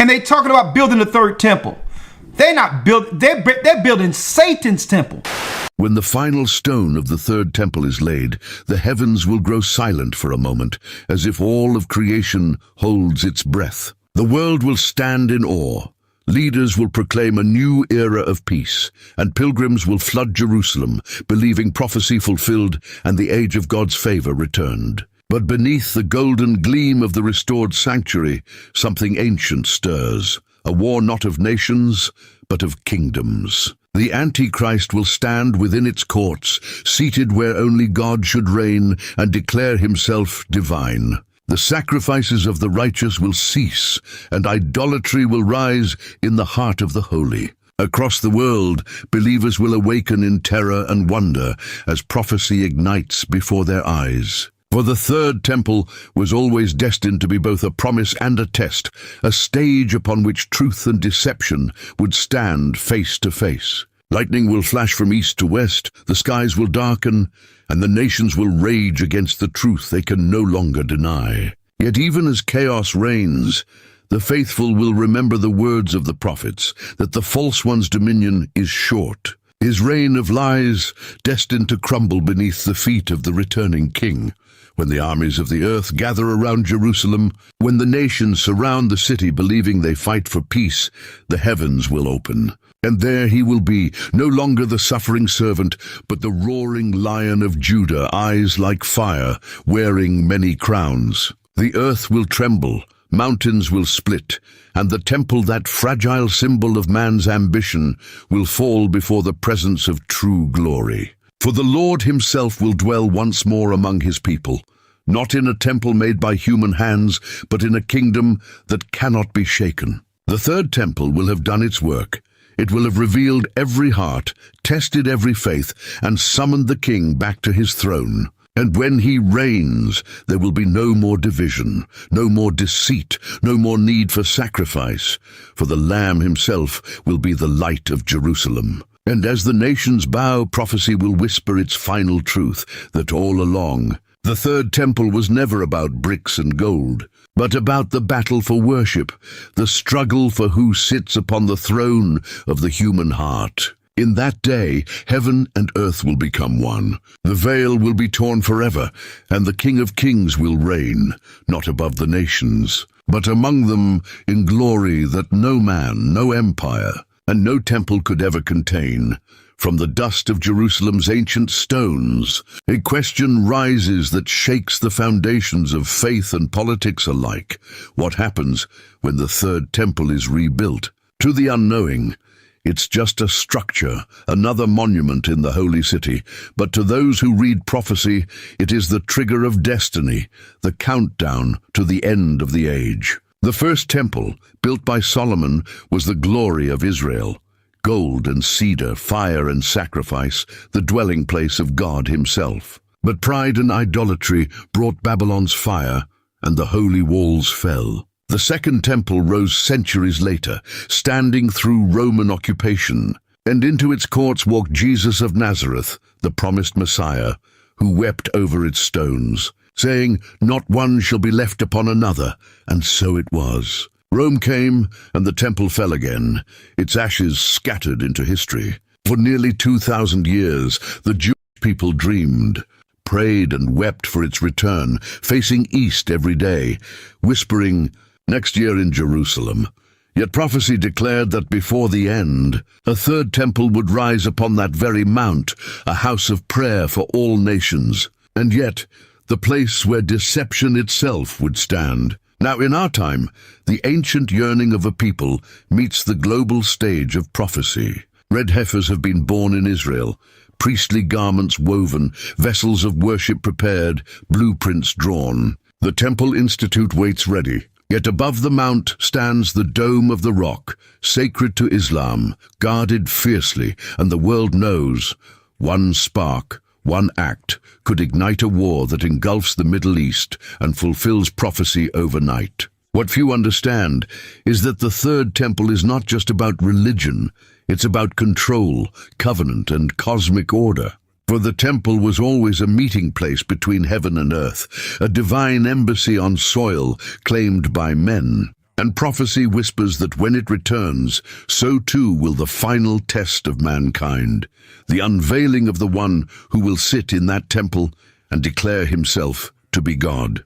and they talking about building the third temple. They're building Satan's temple. When the final stone of the third temple is laid, the heavens will grow silent for a moment, as if all of creation holds its breath. The world will stand in awe. Leaders will proclaim a new era of peace, and pilgrims will flood Jerusalem, believing prophecy fulfilled and the age of God's favor returned. But beneath the golden gleam of the restored sanctuary, something ancient stirs, a war not of nations, but of kingdoms. The Antichrist will stand within its courts, seated where only God should reign and declare himself divine. The sacrifices of the righteous will cease, and idolatry will rise in the heart of the holy. Across the world, believers will awaken in terror and wonder as prophecy ignites before their eyes. For the third temple was always destined to be both a promise and a test, a stage upon which truth and deception would stand face to face. Lightning will flash from east to west, the skies will darken, and the nations will rage against the truth they can no longer deny. Yet even as chaos reigns, the faithful will remember the words of the prophets, that the false one's dominion is short, his reign of lies destined to crumble beneath the feet of the returning king. When the armies of the earth gather around Jerusalem, when the nations surround the city believing they fight for peace, the heavens will open. And there he will be, no longer the suffering servant, but the roaring lion of Judah, eyes like fire, wearing many crowns. The earth will tremble, mountains will split, and the temple, that fragile symbol of man's ambition, will fall before the presence of true glory. For the Lord himself will dwell once more among his people, not in a temple made by human hands, but in a kingdom that cannot be shaken. The third temple will have done its work. It will have revealed every heart, tested every faith, and summoned the king back to his throne. And when he reigns, there will be no more division, no more deceit, no more need for sacrifice, for the Lamb himself will be the light of Jerusalem. And as the nations bow, prophecy will whisper its final truth, that all along, the third temple was never about bricks and gold, but about the battle for worship, the struggle for who sits upon the throne of the human heart. In that day, heaven and earth will become one. The veil will be torn forever, and the King of Kings will reign, not above the nations, but among them in glory that no man, no empire, and no temple could ever contain. From the dust of Jerusalem's ancient stones, a question rises that shakes the foundations of faith and politics alike. What happens when the third temple is rebuilt? To the unknowing, it's just a structure, another monument in the holy city. But to those who read prophecy, it is the trigger of destiny, the countdown to the end of the age. The first temple, built by Solomon, was the glory of Israel. Gold and cedar, fire and sacrifice, the dwelling place of God himself. But pride and idolatry brought Babylon's fire, and the holy walls fell. The second temple rose centuries later, standing through Roman occupation, and into its courts walked Jesus of Nazareth, the promised Messiah, who wept over its stones, saying, "Not one shall be left upon another," and so it was. Rome came, and the temple fell again, its ashes scattered into history. For nearly 2,000 years, the Jewish people dreamed, prayed and wept for its return, facing east every day, whispering, "Next year in Jerusalem." Yet prophecy declared that before the end, a third temple would rise upon that very mount, a house of prayer for all nations, and yet the place where deception itself would stand. Now in our time, the ancient yearning of a people meets the global stage of prophecy. Red heifers have been born in Israel, priestly garments woven, vessels of worship prepared, blueprints drawn. The Temple Institute waits ready. Yet above the mount stands the Dome of the Rock, sacred to Islam, guarded fiercely, and the world knows one spark, one act, could ignite a war that engulfs the Middle East and fulfills prophecy overnight. What few understand is that the third temple is not just about religion, it's about control, covenant, and cosmic order. For the temple was always a meeting place between heaven and earth, a divine embassy on soil claimed by men. And prophecy whispers that when it returns, so too will the final test of mankind, the unveiling of the one who will sit in that temple and declare himself to be God.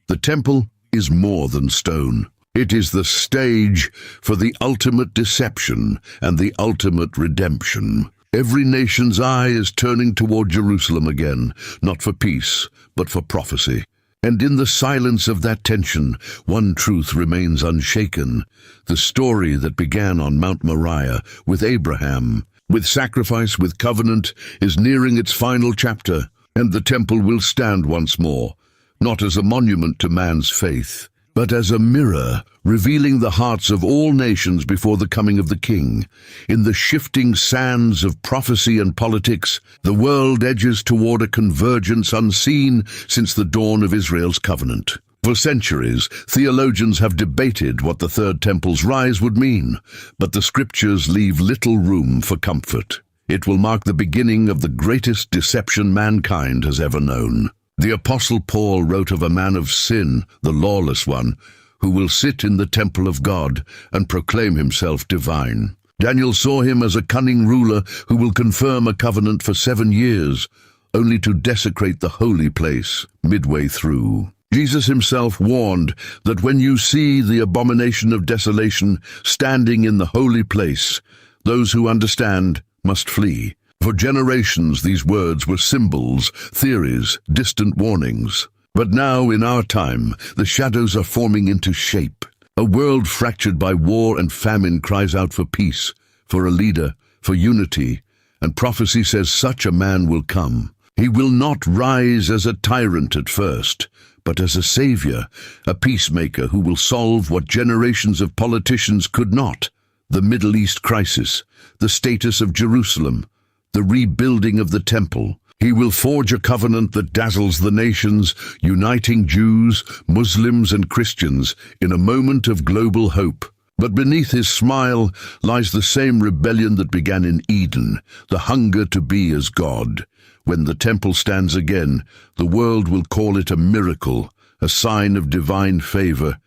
The temple is more than stone. It is the stage for the ultimate deception and the ultimate redemption. Every nation's eye is turning toward Jerusalem again, not for peace, but for prophecy. And in the silence of that tension, one truth remains unshaken. The story that began on Mount Moriah with Abraham, with sacrifice, with covenant, is nearing its final chapter, and the temple will stand once more, not as a monument to man's faith, but as a mirror revealing the hearts of all nations before the coming of the King. In the shifting sands of prophecy and politics, the world edges toward a convergence unseen since the dawn of Israel's covenant. For centuries, theologians have debated what the Third Temple's rise would mean, but the scriptures leave little room for comfort. It will mark the beginning of the greatest deception mankind has ever known. The Apostle Paul wrote of a man of sin, the lawless one, who will sit in the temple of God and proclaim himself divine. Daniel saw him as a cunning ruler who will confirm a covenant for 7 years, only to desecrate the holy place midway through. Jesus himself warned that when you see the abomination of desolation standing in the holy place, those who understand must flee. For generations, these words were symbols, theories, distant warnings. But now, in our time, the shadows are forming into shape. A world fractured by war and famine cries out for peace, for a leader, for unity, and prophecy says such a man will come. He will not rise as a tyrant at first, but as a savior, a peacemaker who will solve what generations of politicians could not: the Middle East crisis, the status of Jerusalem, the rebuilding of the temple. He will forge a covenant that dazzles the nations, uniting Jews, Muslims, and Christians in a moment of global hope. But beneath his smile lies the same rebellion that began in Eden, the hunger to be as God. When the temple stands again, the world will call it a miracle, a sign of divine favor,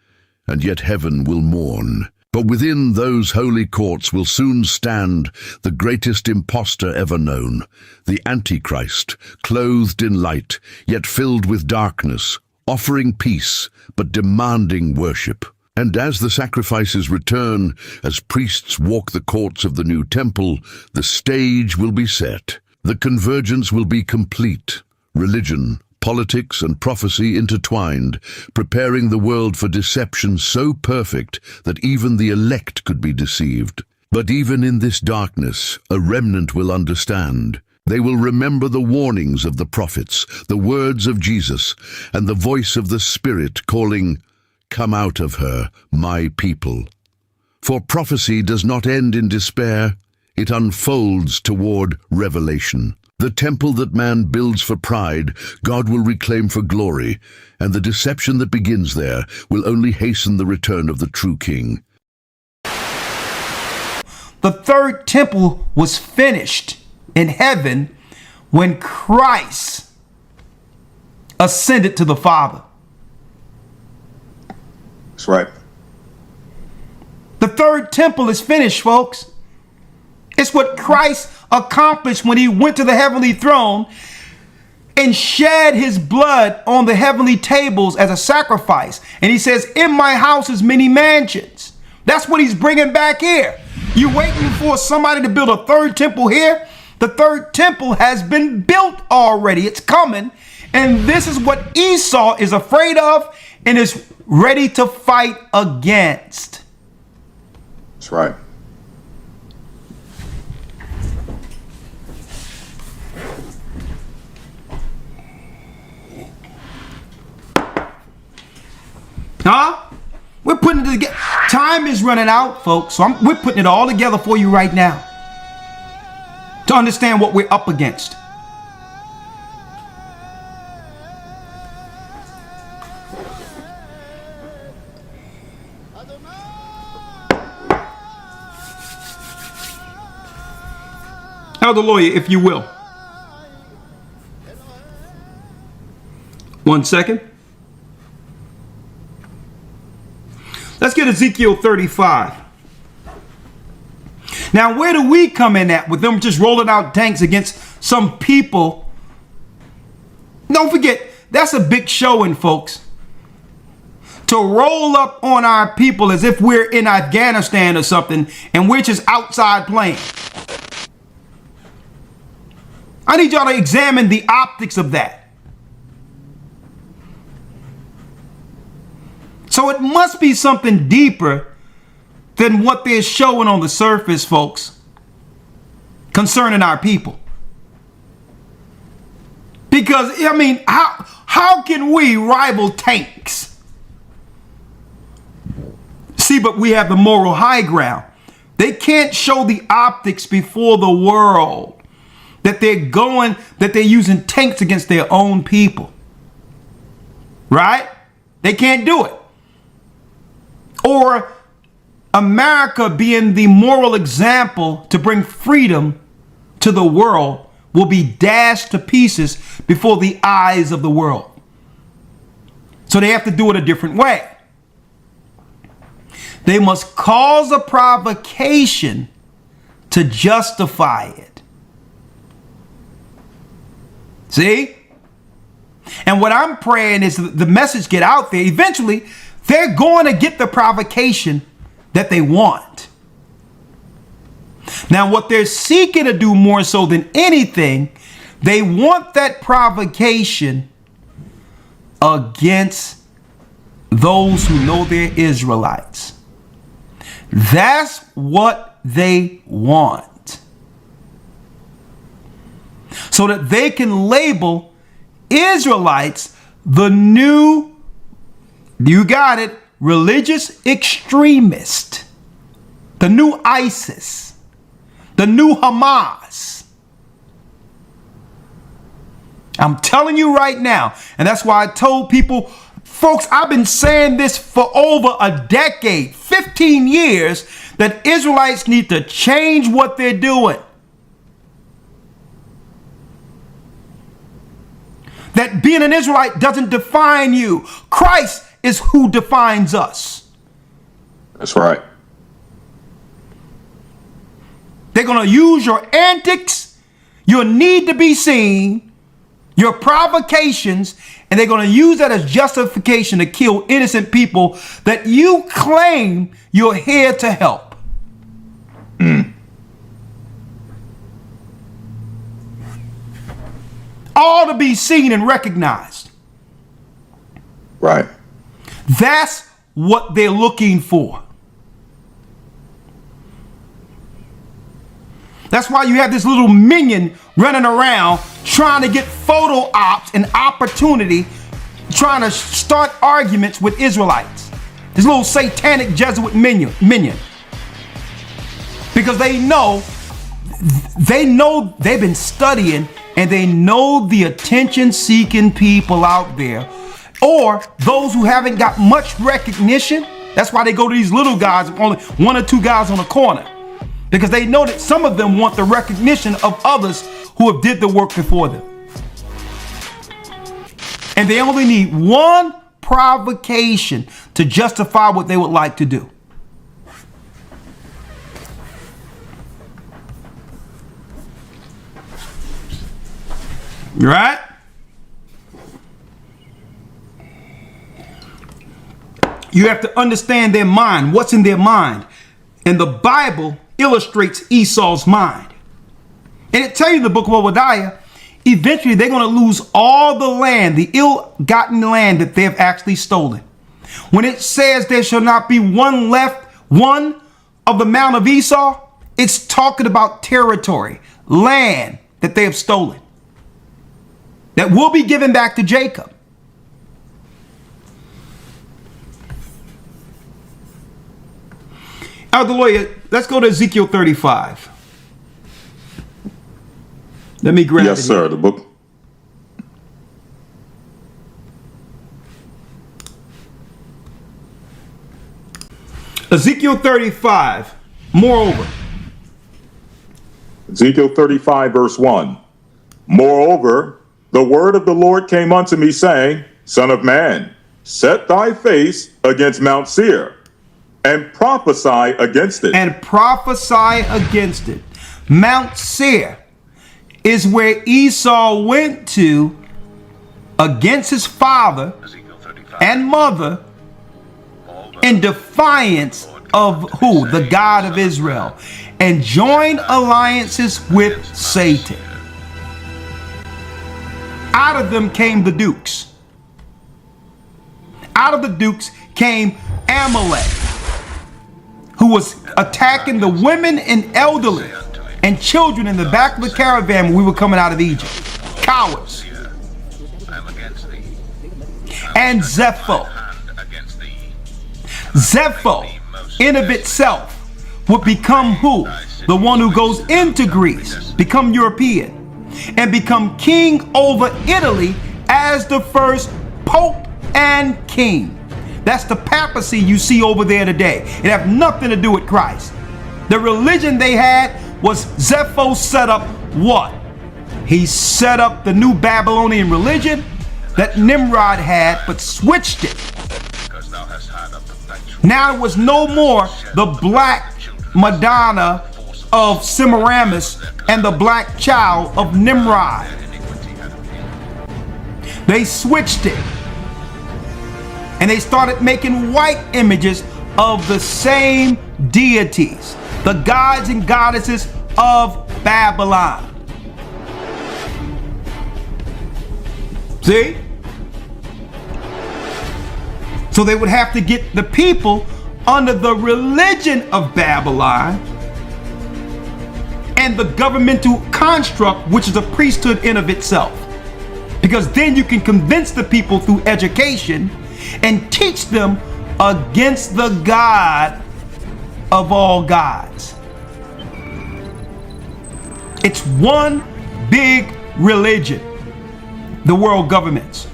and yet heaven will mourn. But within those holy courts will soon stand the greatest impostor ever known, the Antichrist, clothed in light, yet filled with darkness, offering peace, but demanding worship. And as the sacrifices return, as priests walk the courts of the new temple, the stage will be set. The convergence will be complete. Religion, politics, and prophecy intertwined, preparing the world for deception so perfect that even the elect could be deceived. But even in this darkness, a remnant will understand. They will remember the warnings of the prophets, the words of Jesus, and the voice of the Spirit calling, "Come out of her, my people." For prophecy does not end in despair. It unfolds toward revelation. The temple that man builds for pride, God will reclaim for glory, and the deception that begins there will only hasten the return of the true King. The third temple was finished in heaven when Christ ascended to the Father. That's right. The third temple is finished, folks. It's what Christ accomplished when he went to the heavenly throne and shed his blood on the heavenly tables as a sacrifice. And he says, "In my house is many mansions." That's what he's bringing back here. You waiting for somebody to build a third temple here? The third temple has been built already. It's coming. And this is what Esau is afraid of and is ready to fight against. That's right. Huh? We're putting it together. Time is running out, folks. So we're putting it all together for you right now to understand what we're up against. Elder lawyer, if you will. 1 second. Let's get Ezekiel 35. Now, where do we come in at with them just rolling out tanks against some people? Don't forget, that's a big showing, folks. To roll up on our people as if we're in Afghanistan or something and we're just outside playing. I need y'all to examine the optics of that. So it must be something deeper than what they're showing on the surface, folks, concerning our people. Because, I mean, how can we rival tanks? See, but we have the moral high ground. They can't show the optics before the world that they're using tanks against their own people. Right? They can't do it. Or America being the moral example to bring freedom to the world will be dashed to pieces before the eyes of the world. So they have to do it a different way. They must cause a provocation to justify it. See? And what I'm praying is the message get out there. Eventually, they're going to get the provocation that they want. Now, what they're seeking to do more so than anything, they want that provocation against those who know they're Israelites. That's what they want. So that they can label Israelites the new, you got it, religious extremist, the new ISIS, the new Hamas. I'm telling you right now, and that's why I told people, folks, I've been saying this for over a decade, 15 years, that Israelites need to change what they're doing. That being an Israelite doesn't define you. Christ is who defines us. That's right. They're going to use your antics, your need to be seen, your provocations, and they're going to use that as justification to kill innocent people that you claim you're here to help. All to be seen and recognized. Right. That's what they're looking for. That's why you have this little minion running around trying to get photo ops and opportunity, trying to start arguments with Israelites. This little satanic Jesuit minion. Because they know they've been studying and they know the attention-seeking people out there, or those who haven't got much recognition. That's why they go to these little guys, only one or two guys on the corner. Because they know that some of them want the recognition of others who have did the work before them. And they only need one provocation to justify what they would like to do. Right? You have to understand their mind, what's in their mind. And the Bible illustrates Esau's mind. And it tells you in the book of Obadiah, eventually they're going to lose all the land, the ill-gotten land that they have actually stolen. When it says there shall not be one left, one of the mount of Esau, it's talking about territory, land that they have stolen, that will be given back to Jacob. Elder Lawyer, let's go to Ezekiel 35. Let me grab it. Yes, sir. The book. Ezekiel 35. Moreover. Ezekiel 35, verse 1. Moreover, the word of the Lord came unto me, saying, Son of man, set thy face against Mount Seir, and prophesy against it. And prophesy against it. Mount Seir is where Esau went to against his father and mother in defiance of who? The God of Israel, and joined alliances with Satan. Out of them came the dukes. Out of the dukes came Amalek, who was attacking the women and elderly and children in the back of the caravan when we were coming out of Egypt. Cowards. And Zepho. Zepho, in of itself, would become who? The one who goes into Greece, become European, and become king over Italy as the first pope and king. That's the papacy you see over there today. It have nothing to do with Christ. The religion they had was Zepho set up what? He set up the new Babylonian religion that Nimrod had, but switched it. Now it was no more the black Madonna of Semiramis and the black child of Nimrod. They switched it. And they started making white images of the same deities, the gods and goddesses of Babylon. See? So they would have to get the people under the religion of Babylon and the governmental construct, which is a priesthood in of itself. Because then you can convince the people through education and teach them against the God of all gods. It's one big religion, the world governments.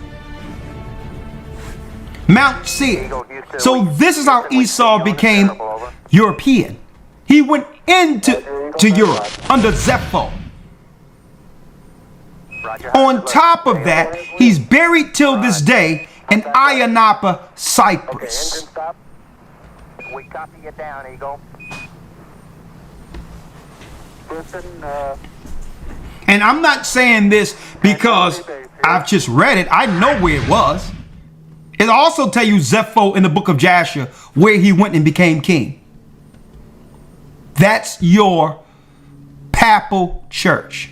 Mount Seir. So this is how Esau became European. He went into Europe under Zepho. On top of that, he's buried till this day in Ayia Napa, Cyprus. We copy it down, Eagle. And I'm not saying this because I've just read it. I know where it was. It also tell you Zepho in the book of Jasher where he went and became king. That's your papal church.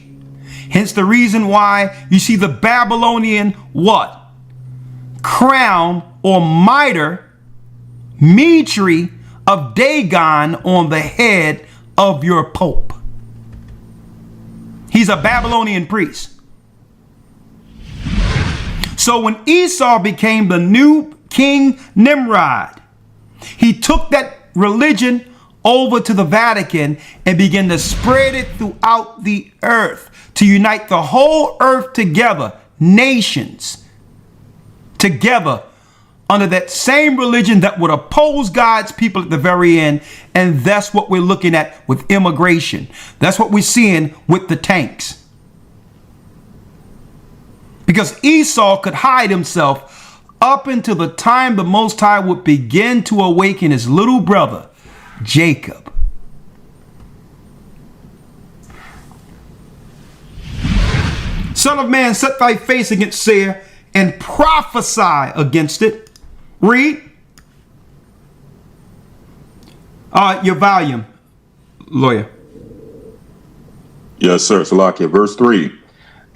Hence the reason why you see the Babylonian what? Crown or mitre of Dagon on the head of your pope. He's a Babylonian priest. So when Esau became the new King Nimrod, he took that religion over to the Vatican and began to spread it throughout the earth to unite the whole earth together, nations together under that same religion that would oppose God's people at the very end. And that's what we're looking at with immigration. That's what we're seeing with the tanks. Because Esau could hide himself up until the time the Most High would begin to awaken his little brother, Jacob. Son of man, set thy face against Seir and prophesy against it. Read. Your volume, lawyer. Yes, sir. Salakia, verse 3.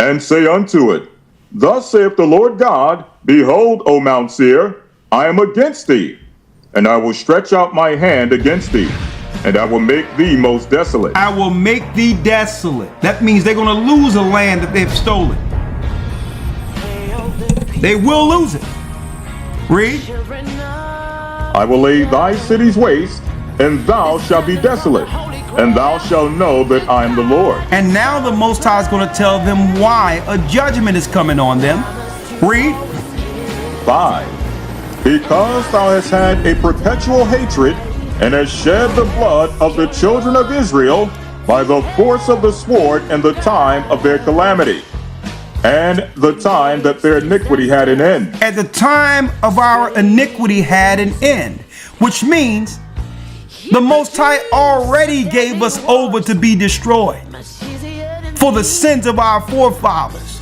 And say unto it, Thus saith the Lord God, Behold, O Mount Seir, I am against thee, and I will stretch out my hand against thee, and I will make thee most desolate. I will make thee desolate. That means they're going to lose a land that they've stolen. They will lose it. Read. I will lay thy cities waste, and thou shalt be desolate, and thou shalt know that I am the Lord. And now the Most High is going to tell them why a judgment is coming on them. Read. 5. Because thou hast had a perpetual hatred, and hast shed the blood of the children of Israel by the force of the sword in the time of their calamity, and the time that their iniquity had an end. At the time of our iniquity had an end, which means The Most High already gave us over to be destroyed for the sins of our forefathers.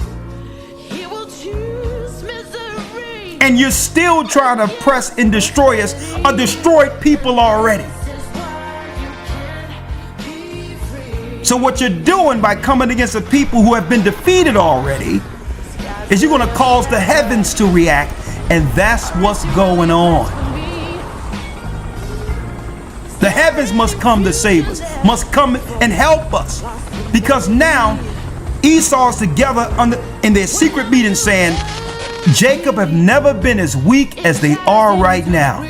And you're still trying to press and destroy us, a destroyed people already. So what you're doing by coming against the people who have been defeated already is you're going to cause the heavens to react, and that's what's going on. The heavens must come to save us, must come and help us, because now Esau's together in their secret meeting saying, Jacob have never been as weak as they are right now.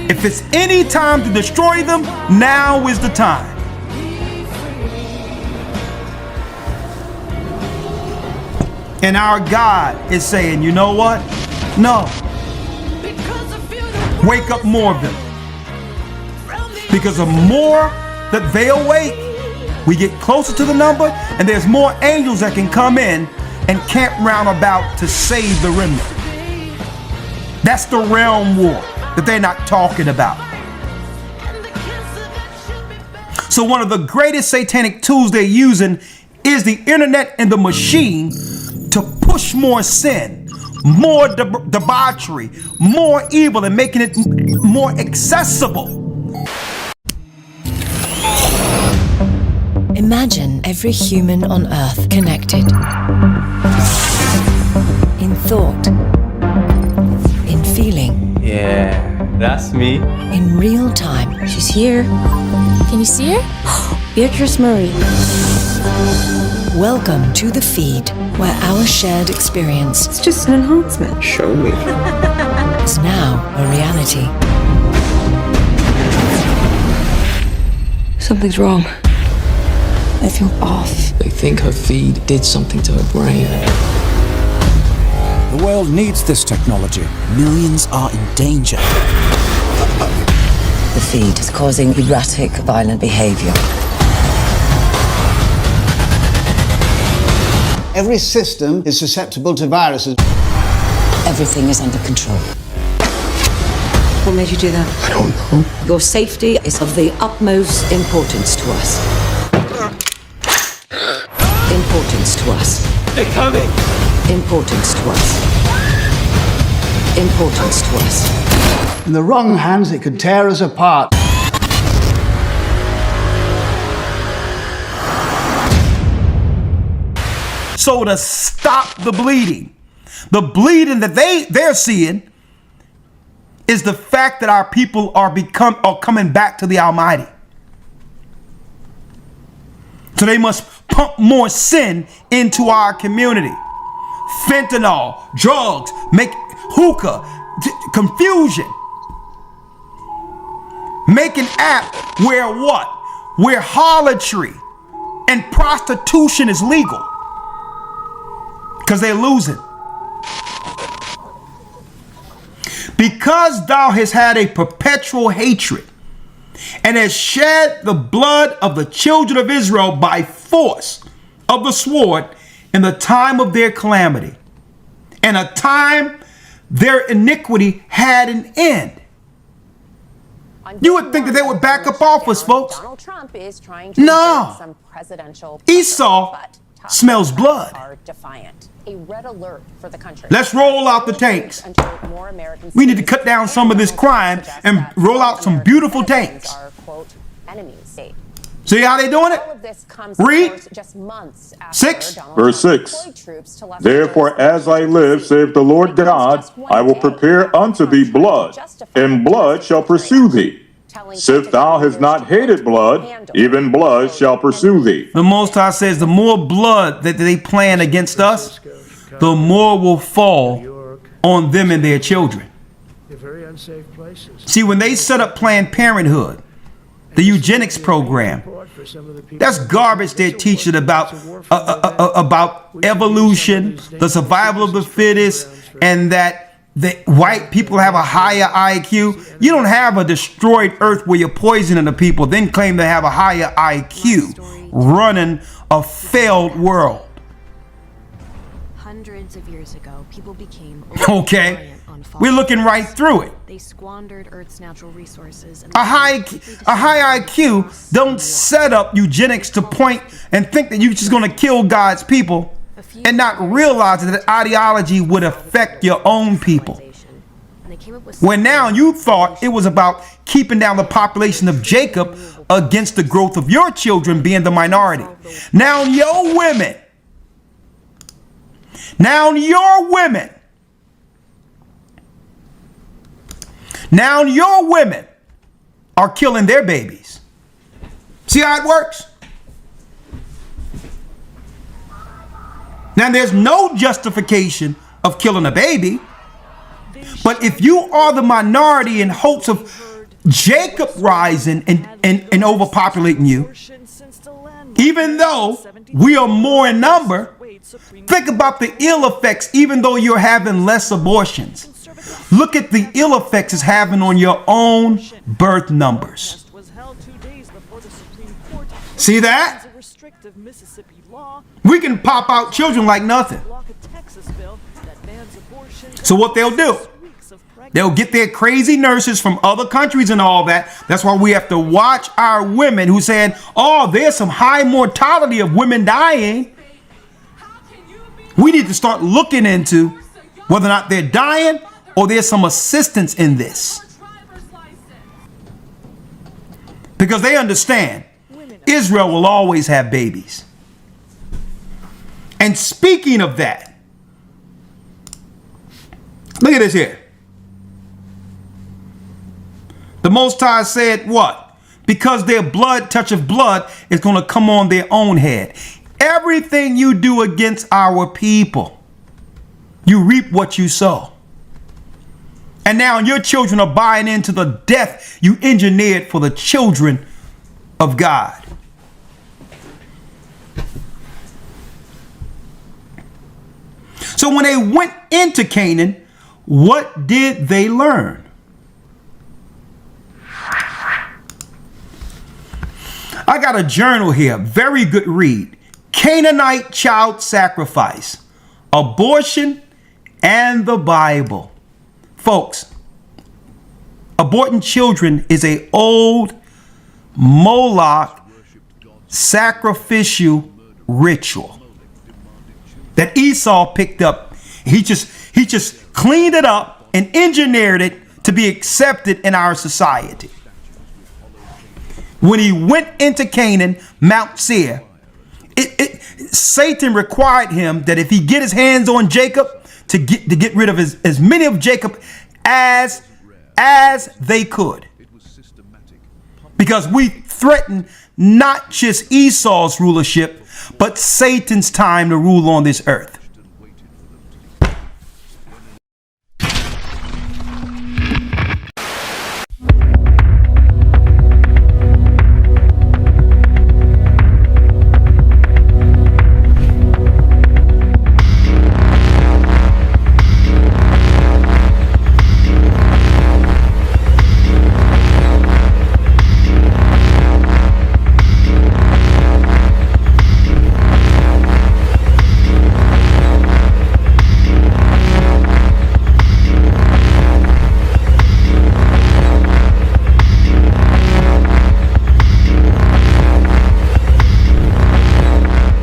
If it's any time to destroy them, now is the time. And our God is saying, you know what? No. Wake up more of them. Because the more that they awake, we get closer to the number, and there's more angels that can come in and camp round about to save the remnant. That's the realm war that they're not talking about. So one of the greatest satanic tools they're using is the internet and the machine to push more sin, more debauchery, more evil, and making it more accessible. Imagine every human on Earth connected. In thought. In feeling. Yeah, that's me. In real time. She's here. Can you see her? Beatrice Murray. Welcome to the feed, where our shared experience It's just an enhancement. Show me. is now a reality. Something's wrong. I feel off. They think her feed did something to her brain. The world needs this technology. Millions are in danger. The feed is causing erratic, violent behavior. Every system is susceptible to viruses. Everything is under control. What made you do that? I don't know. Your safety is of the utmost importance to us. Importance to us. They're coming. Importance to us. Importance to us. In the wrong hands, it could tear us apart. So to stop the bleeding that they're seeing is the fact that our people are coming back to the Almighty. So they must pump more sin into our community. Fentanyl, drugs, make hookah, confusion. Make an app where what? Where harlotry and prostitution is legal. Because they're losing. Because thou hast had a perpetual hatred and has shed the blood of the children of Israel by force of the sword in the time of their calamity, and a time their iniquity had an end. You would think that they would back up off us, folks. Donald Trump is trying to No. some presidential Esau smells blood. are defiant. A red alert for the country. Let's roll out the tanks. We need to cut down some of this crime and roll out some beautiful tanks. Are, quote, enemies. See how they doing it? All of this comes Read. just months after 6. Donald Verse Trump 6. deployed troops to Los Therefore, Angeles. as I live, saith the Lord God, I will prepare unto thee blood, and blood shall pursue thee. Sith thou hast not hated blood, even blood shall pursue thee. The Most High says the more blood that they plan against us, the more will fall on them and their children. See, when they set up Planned Parenthood, the eugenics program, that's garbage they're teaching about evolution, the survival of the fittest, and that the white people have a higher IQ. You don't have a destroyed earth where you're poisoning the people, then claim to have a higher IQ running a failed world. Hundreds of years ago, people became Okay, we're looking right through it. They squandered Earth's natural resources. And A high IQ don't set up eugenics to point and think that you're just going to kill God's people and not realize that the ideology would affect your own people. When now you thought it was about keeping down the population of Jacob against the growth of your children being the minority. Now your women are killing their babies. See how it works? Now there's no justification of killing a baby, but if you are the minority in hopes of Jacob rising and overpopulating you, even though we are more in number, think about the ill effects. Even though you're having less abortions, look at the ill effects it's having on your own birth numbers. See that? We can pop out children like nothing. So what they'll do, they'll get their crazy nurses from other countries and all that. That's why we have to watch our women who saying, oh, there's some high mortality of women dying. We need to start looking into whether or not they're dying or there's some assistance in this. Because they understand Israel will always have babies. And speaking of that, look at this here. The Most High said what? Because their blood, touch of blood, is going to come on their own head. Everything you do against our people, you reap what you sow. And now your children are buying into the death you engineered for the children of God. So when they went into Canaan, what did they learn? I got a journal here, very good read. Canaanite child sacrifice, abortion, and the Bible. Folks, aborting children is an old Moloch sacrificial ritual that Esau picked up. He just cleaned it up and engineered it to be accepted in our society. When he went into Canaan, Mount Seir, Satan required him that if he get his hands on Jacob, to get rid of as many of Jacob as they could. Because we threaten not just Esau's rulership, but Satan's time to rule on this earth.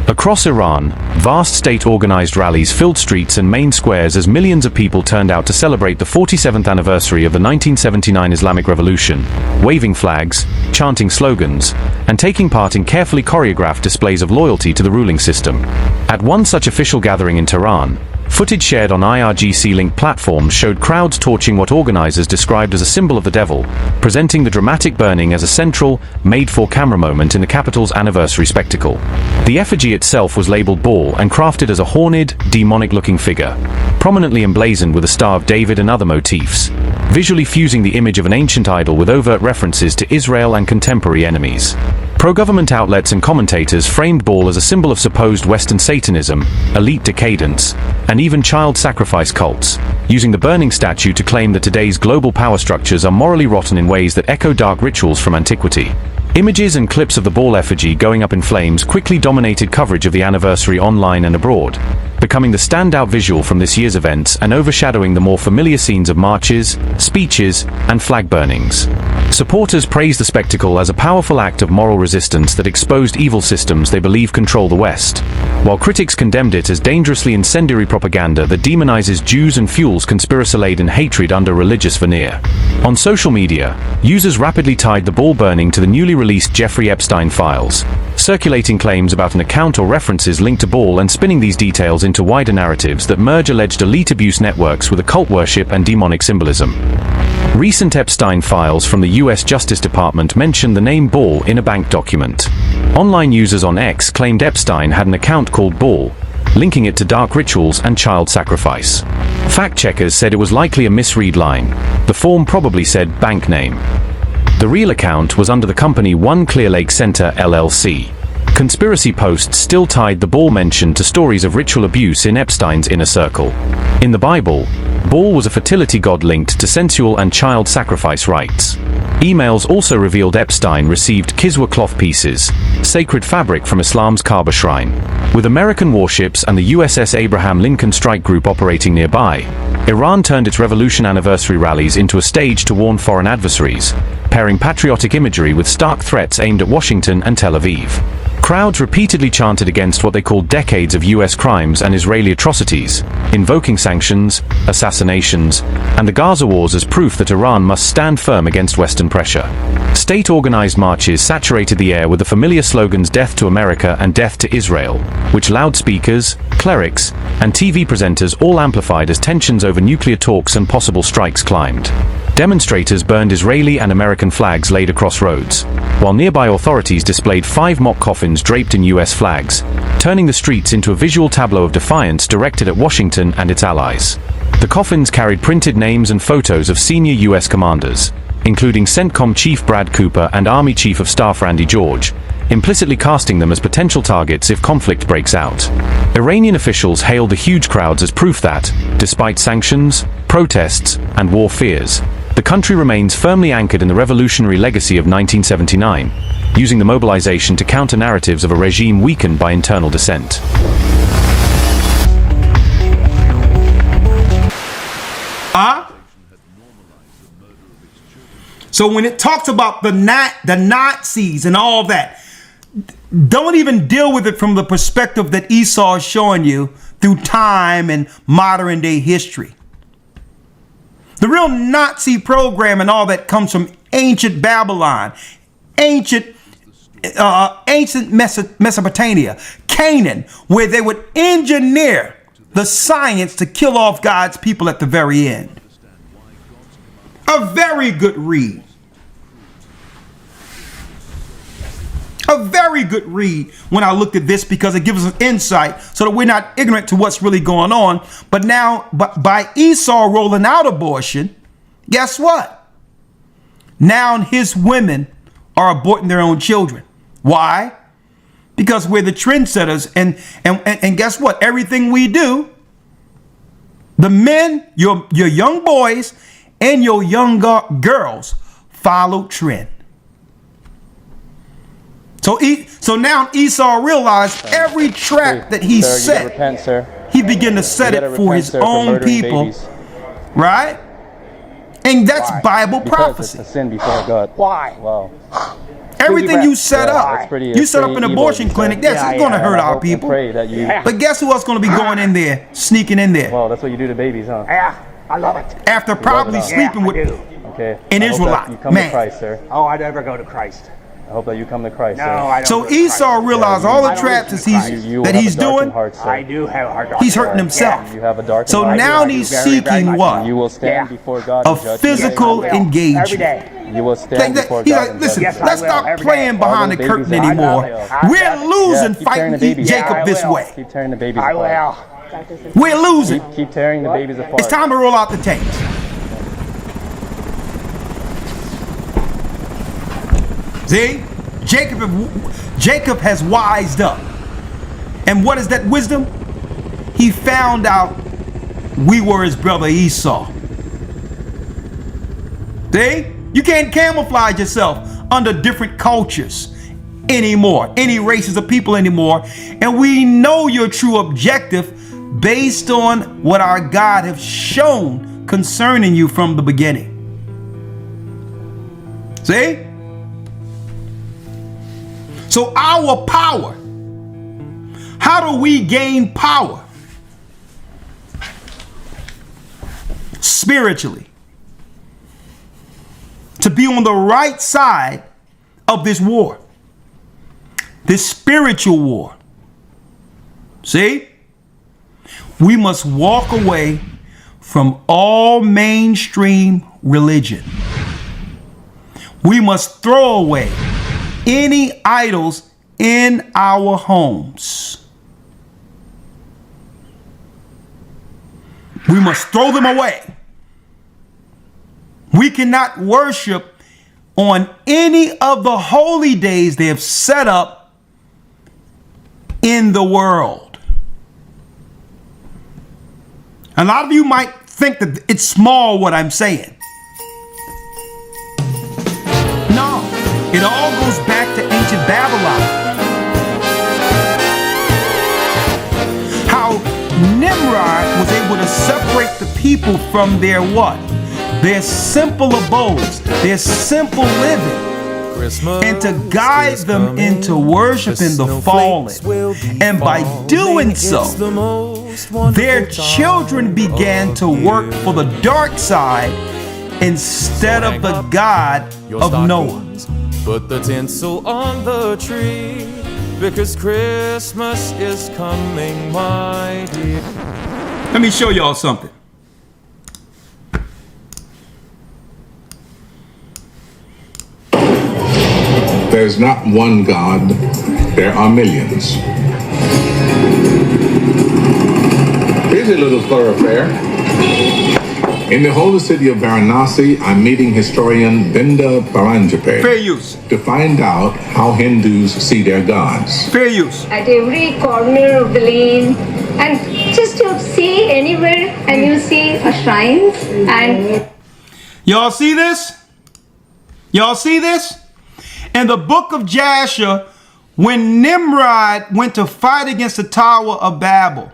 Across Iran, vast state-organized rallies filled streets and main squares as millions of people turned out to celebrate the 47th anniversary of the 1979 Islamic Revolution, waving flags, chanting slogans, and taking part in carefully choreographed displays of loyalty to the ruling system. At one such official gathering in Tehran, footage shared on IRGC-linked platforms showed crowds torching what organizers described as a symbol of the devil, presenting the dramatic burning as a central, made-for-camera moment in the capital's anniversary spectacle. The effigy itself was labeled Baal and crafted as a horned, demonic-looking figure, prominently emblazoned with a Star of David and other motifs, visually fusing the image of an ancient idol with overt references to Israel and contemporary enemies. Pro-government outlets and commentators framed Baal as a symbol of supposed Western Satanism, elite decadence, and even child sacrifice cults, using the burning statue to claim that today's global power structures are morally rotten in ways that echo dark rituals from antiquity. Images and clips of the ball effigy going up in flames quickly dominated coverage of the anniversary online and abroad, becoming the standout visual from this year's events and overshadowing the more familiar scenes of marches, speeches, and flag burnings. Supporters praised the spectacle as a powerful act of moral resistance that exposed evil systems they believe control the West, while critics condemned it as dangerously incendiary propaganda that demonizes Jews and fuels conspiracy-laden hatred under religious veneer. On social media, users rapidly tied the ball burning to the newly released Jeffrey Epstein files, circulating claims about an account or references linked to Ball and spinning these details into wider narratives that merge alleged elite abuse networks with occult worship and demonic symbolism. Recent Epstein files from the US Justice Department mention the name Ball in a bank document. Online users on X claimed Epstein had an account called Ball, linking it to dark rituals and child sacrifice. Fact-checkers said it was likely a misread line. The form probably said bank name. The real account was under the company One Clear Lake Center LLC. Conspiracy posts still tied the Ball mention to stories of ritual abuse in Epstein's inner circle. In the Bible, Ball was a fertility god linked to sensual and child sacrifice rites. Emails also revealed Epstein received kiswa cloth pieces, sacred fabric from Islam's Kaaba shrine. With American warships and the USS Abraham Lincoln Strike Group operating nearby, Iran turned its revolution anniversary rallies into a stage to warn foreign adversaries, pairing patriotic imagery with stark threats aimed at Washington and Tel Aviv. Crowds repeatedly chanted against what they called decades of US crimes and Israeli atrocities, invoking sanctions, assassinations, and the Gaza wars as proof that Iran must stand firm against Western pressure. State-organized marches saturated the air with the familiar slogans "Death to America" and "Death to Israel," which loudspeakers, clerics, and TV presenters all amplified as tensions over nuclear talks and possible strikes climbed. Demonstrators burned Israeli and American flags laid across roads, while nearby authorities displayed 5 mock coffins draped in US flags, turning the streets into a visual tableau of defiance directed at Washington and its allies. The coffins carried printed names and photos of senior US commanders, including CENTCOM Chief Brad Cooper and Army Chief of Staff Randy George, implicitly casting them as potential targets if conflict breaks out. Iranian officials hailed the huge crowds as proof that, despite sanctions, protests, and war fears, the country remains firmly anchored in the revolutionary legacy of 1979, using the mobilization to counter narratives of a regime weakened by internal dissent. So when it talks about the Nazis and all that, don't even deal with it from the perspective that Esau is showing you through time and modern day history. The real Nazi program and all that comes from ancient Babylon, ancient Mesopotamia, Canaan, where they would engineer the science to kill off God's people at the very end. A very good read. A very good read when I looked at this, because it gives us insight so that we're not ignorant to what's really going on. But now, by Esau rolling out abortion, guess what? Now his women are aborting their own children. Why? Because we're the trendsetters, and guess what? Everything we do, the men, your young boys and your young girls follow trend. So now Esau realized every trap that he set, he began to set it for his own people, right? And that's Bible prophecy. It's a sin before God. Why? Wow. Everything you set up, you set up an abortion clinic, yes, it's going to hurt our people. But guess who else is going to be going in there, sneaking in there? Well, that's what you do to babies, huh? Yeah, I love it. After probably sleeping with an Israelite man. Oh, I'd never go to Christ. I hope that you come to Christ. No, I don't. So Esau realized all the traps that he's doing. I do have a heart. He's hurting himself. You have a dark So now he's seeking what? You will stand before God. A physical engagement. Every day. You will stand before God. He's like, listen, let's stop playing behind the curtain anymore. We're losing fighting Jacob this way. Keep tearing the babies I apart. will. We're losing. Keep tearing the babies apart. It's time to roll out the tapes. See? Jacob has wised up. And what is that wisdom? He found out we were his brother Esau. See? You can't camouflage yourself. under different cultures anymore, any races of people anymore. And we know your true objective based on what our God has shown concerning you from the beginning. See? So our power, how do we gain power? Spiritually. To be on the right side of this war. This spiritual war. See? We must walk away from all mainstream religion. We must throw away any idols in our homes. We must throw them away. We cannot worship on any of the holy days they have set up in the world. A lot of you might think that it's small what I'm saying. No, it all goes back to ancient Babylon. How Nimrod was able to separate the people from their what? Their simple abodes, their simple living, and to guide them into worshiping the fallen. And by doing so, their children began to work for the dark side instead of the God of Noah. Put the tinsel on the tree, because Christmas is coming, my dear. Let me show y'all something. There's not one God, there are millions. Here's a little thoroughfare. In the holy city of Varanasi, I'm meeting historian Binda Paranjape. Fair use. To find out how Hindus see their gods. Fair use. At every corner of the lane, and just to see anywhere, and you see a shrine. And y'all see this? Y'all see this? In the book of Jasher, when Nimrod went to fight against the Tower of Babel,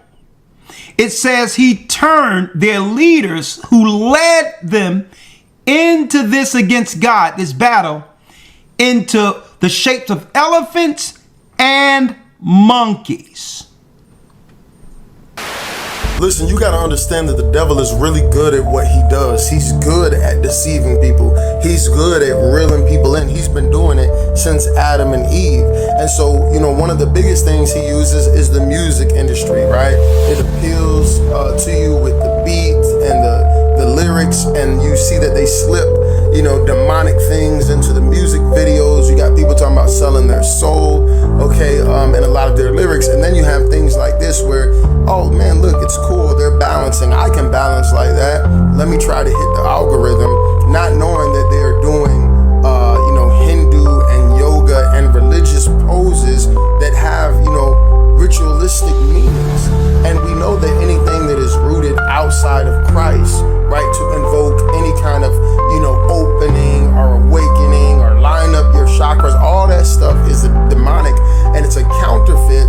it says he turned their leaders who led them into this against God, this battle, into the shapes of elephants and monkeys. Listen, you got to understand that the devil is really good at what he does. He's good at deceiving people. He's good at reeling people in. He's been doing it since Adam and Eve. And so, you know, one of the biggest things he uses is the music industry, right? It appeals to you with the beats and the lyrics, and you see that they slip, you know, demonic things into the music videos. You got people talking about selling their soul, okay, and a lot of their lyrics. And then you have things like this where, oh man, look, it's cool, they're balancing. I can balance like that. Let me try to hit the algorithm, not knowing that they're doing, you know, Hindu and yoga and religious poses that have, you know, ritualistic meanings. And we know that anything that is rooted outside of Christ, right, to invoke any kind of, you know, opening or awakening or line up your chakras, all that stuff is demonic, and it's a counterfeit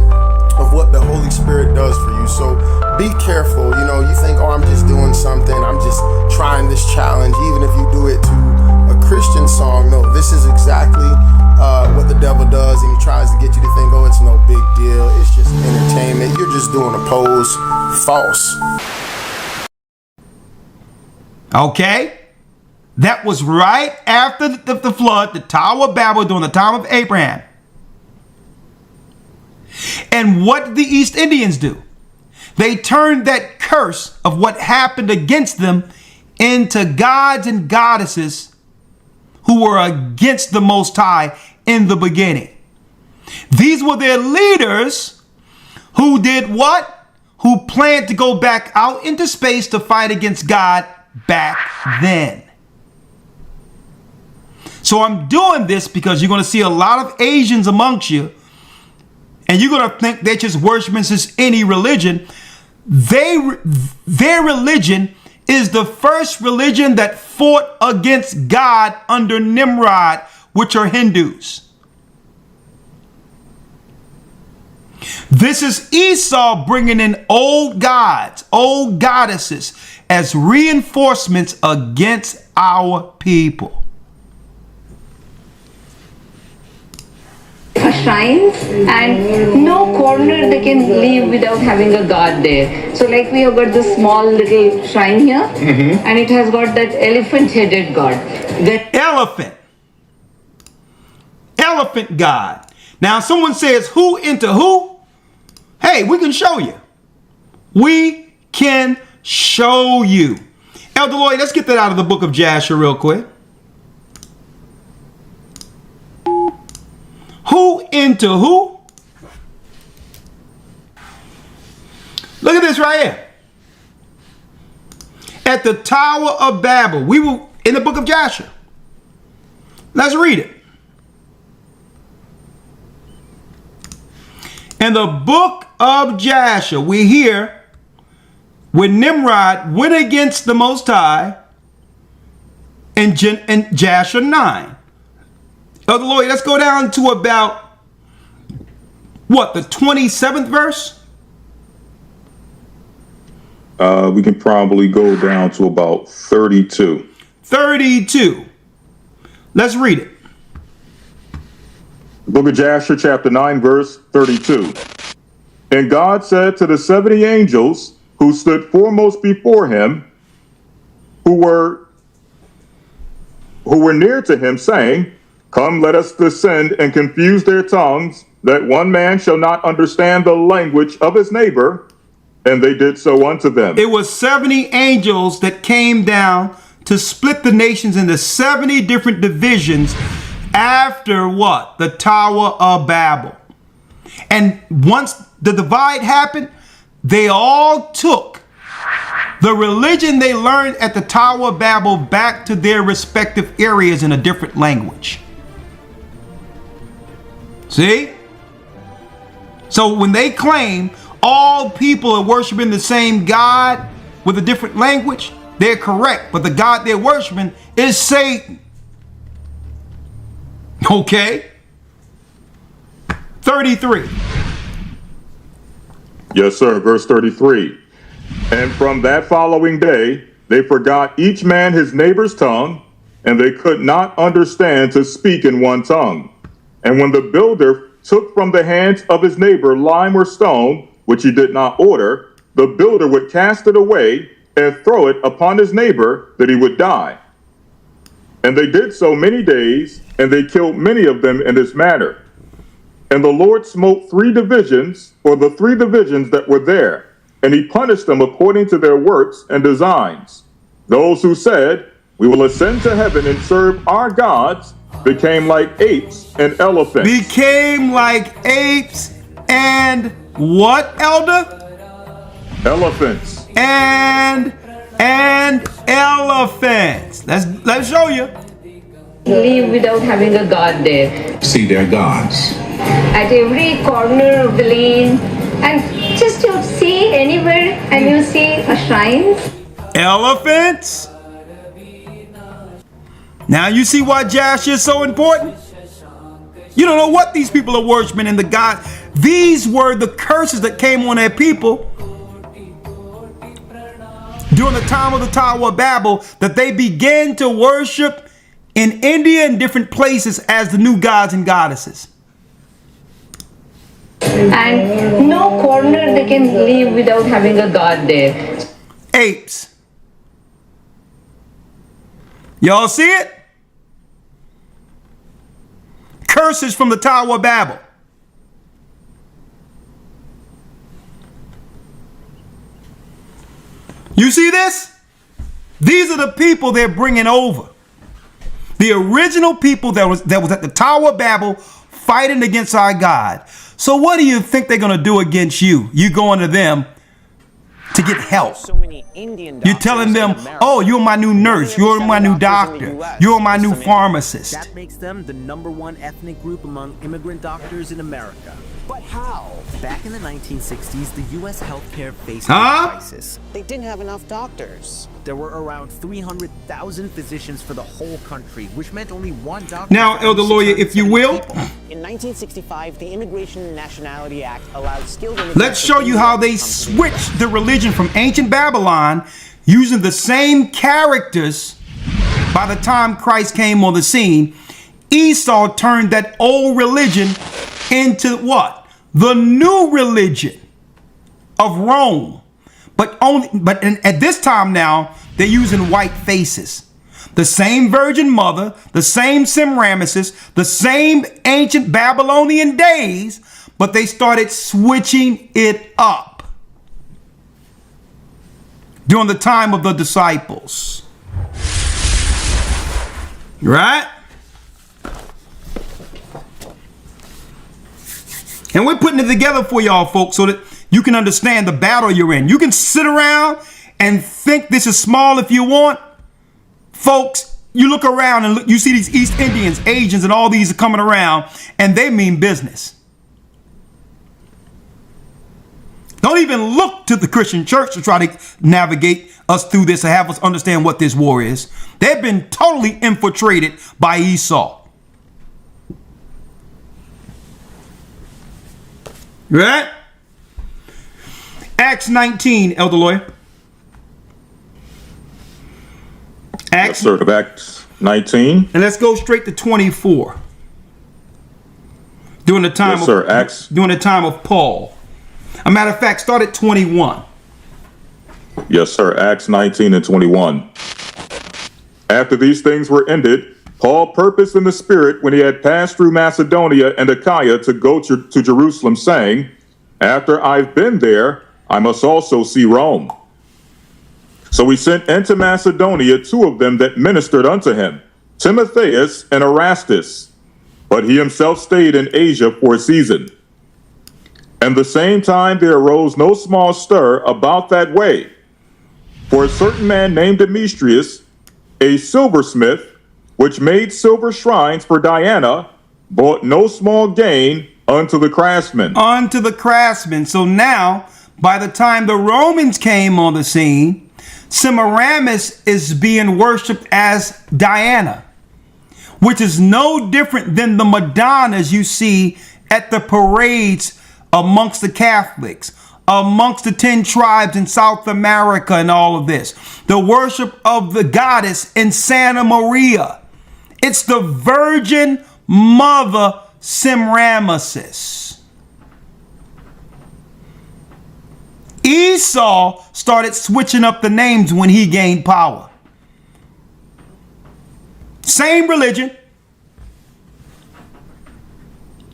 of what the Holy Spirit does for you. So be careful. You know, you think, oh, I'm just doing something, I'm just trying this challenge, even if you do it to a Christian song. No, this is exactly what the devil does, and he tries to get you to think, oh, it's no big deal, it's just entertainment, you're just doing a pose. False. Okay, that was right after the flood, the Tower of Babel, during the time of Abraham. And what did the East Indians do? They turned that curse of what happened against them into gods and goddesses who were against the Most High in the beginning. These were their leaders who did what? Who planned to go back out into space to fight against God back then. So I'm doing this because you're going to see a lot of Asians amongst you, and you're going to think they're just worshiping just any religion. Their religion is the first religion that fought against God under Nimrod which are Hindus. This is Esau bringing in old gods, old goddesses as reinforcements against our people. Shrines, and no corner they can leave without having a god there. So like we have got this small little shrine here, and it has got that elephant-headed god. That elephant god. Now someone says, who into who? Hey, we can show you. We can show you. Elder Lloyd, let's get that out of the book of Jasher real quick. Who into who? Look at this right here. At the Tower of Babel. We were in the book of Jasher. Let's read it. In the book of Jasher, we hear when Nimrod went against the Most High in Jasher 9. Elder Lloyd, let's go down to about, what, the 27th verse? We can probably go down to about 32. 32. Let's read it. The book of Jasher, chapter 9, verse 32. And God said to the 70 angels who stood foremost before him, who were near to him, saying, Come, let us descend and confuse their tongues, that one man shall not understand the language of his neighbor. And they did so unto them. It was 70 angels that came down to split the nations into 70 different divisions after what? The Tower of Babel. And once the divide happened, they all took the religion they learned at the Tower of Babel back to their respective areas in a different language. See? So when they claim all people are worshiping the same God with a different language, they're correct. But the God they're worshiping is Satan. Okay? 33. Yes, sir. Verse 33. And from that following day, they forgot each man his neighbor's tongue, and they could not understand to speak in one tongue. And when the builder took from the hands of his neighbor lime or stone, which he did not order, the builder would cast it away and throw it upon his neighbor, that he would die. And they did so many days, and they killed many of them in this manner. And the Lord smote three divisions, or the three divisions that were there, and he punished them according to their works and designs. Those who said, We will ascend to heaven and serve our gods, became like apes and elephants. Became like apes and what, Elder? Elephants. And elephants. Let's show you. Live without having a god there. See their gods. At every corner of the lane, and just you see anywhere and you see a shrine. Elephants. Now you see why Jasher is so important? You don't know what these people are worshiping in the God. These were the curses that came on their people during the time of the Tower of Babel, that they began to worship in India and different places as the new gods and goddesses. And no corner they can live without having a god there. Apes. Y'all see it? Curses from the Tower of Babel. You see this? These are the people they're bringing over. The original people that was at the Tower of Babel fighting against our God. So what do you think they're going to do against you? You going to them to get help. You're telling them, oh, you're my new nurse. You're my new doctor. You're my new pharmacist. That makes them the #1 ethnic group among immigrant doctors in America. But how? Back in the 1960s, the U.S. healthcare faced a crisis. They didn't have enough doctors. There were around 300,000 physicians for the whole country, which meant only one doctor. Now, Elder Lawyer, if you will. In 1965, the Immigration and Nationality Act allowed skilled immigrants. Let's show you how they switched the religion from ancient Babylon using the same characters. By the time Christ came on the scene, Esau turned that old religion into what? The new religion of Rome. But at this time now, they're using white faces. The same Virgin Mother, the same Semiramis, the same ancient Babylonian days, but they started switching it up during the time of the disciples. Right? And we're putting it together for y'all folks so that you can understand the battle you're in. You can sit around and think this is small if you want. Folks, you look around and you see these East Indians, Asians, and all these are coming around, and they mean business. Don't even look to the Christian church to try to navigate us through this and have us understand what this war is. They've been totally infiltrated by Esau. Right? Acts 19, Elder Lawyer. Yes, sir. Acts 19. And let's go straight to 24. During the time yes, sir. Acts. During the time of Paul. A matter of fact, start at 21. Yes, sir. Acts 19 and 21. After these things were ended, Paul purposed in the Spirit when he had passed through Macedonia and Achaia to go to Jerusalem, saying, after I've been there, I must also see Rome. So he sent into Macedonia 2 of them that ministered unto him, Timotheus and Erastus. But he himself stayed in Asia for a season. And the same time there arose no small stir about that way. For a certain man named Demetrius, a silversmith, which made silver shrines for Diana, brought no small gain unto the craftsmen. Unto the craftsmen. So now, by the time the Romans came on the scene, Semiramis is being worshipped as Diana, which is no different than the Madonnas you see at the parades amongst the Catholics, amongst the 10 tribes in South America and all of this. The worship of the goddess in Santa Maria. It's the Virgin Mother Semiramis. Esau started switching up the names when he gained power. Same religion,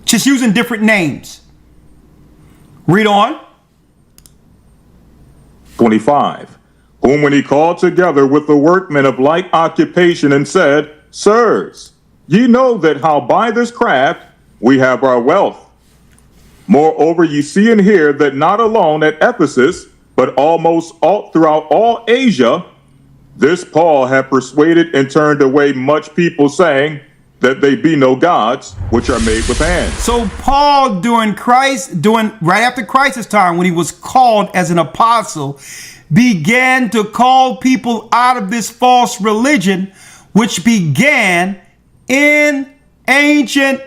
just using different names. Read on. 25. Whom when he called together with the workmen of like occupation and said, Sirs, ye know that how by this craft we have our wealth. Moreover, ye see and hear that not alone at Ephesus, but almost all throughout all Asia, this Paul had persuaded and turned away much people, saying that they be no gods which are made with hands. So Paul, right after Christ's time, when he was called as an apostle, began to call people out of this false religion, which began in ancient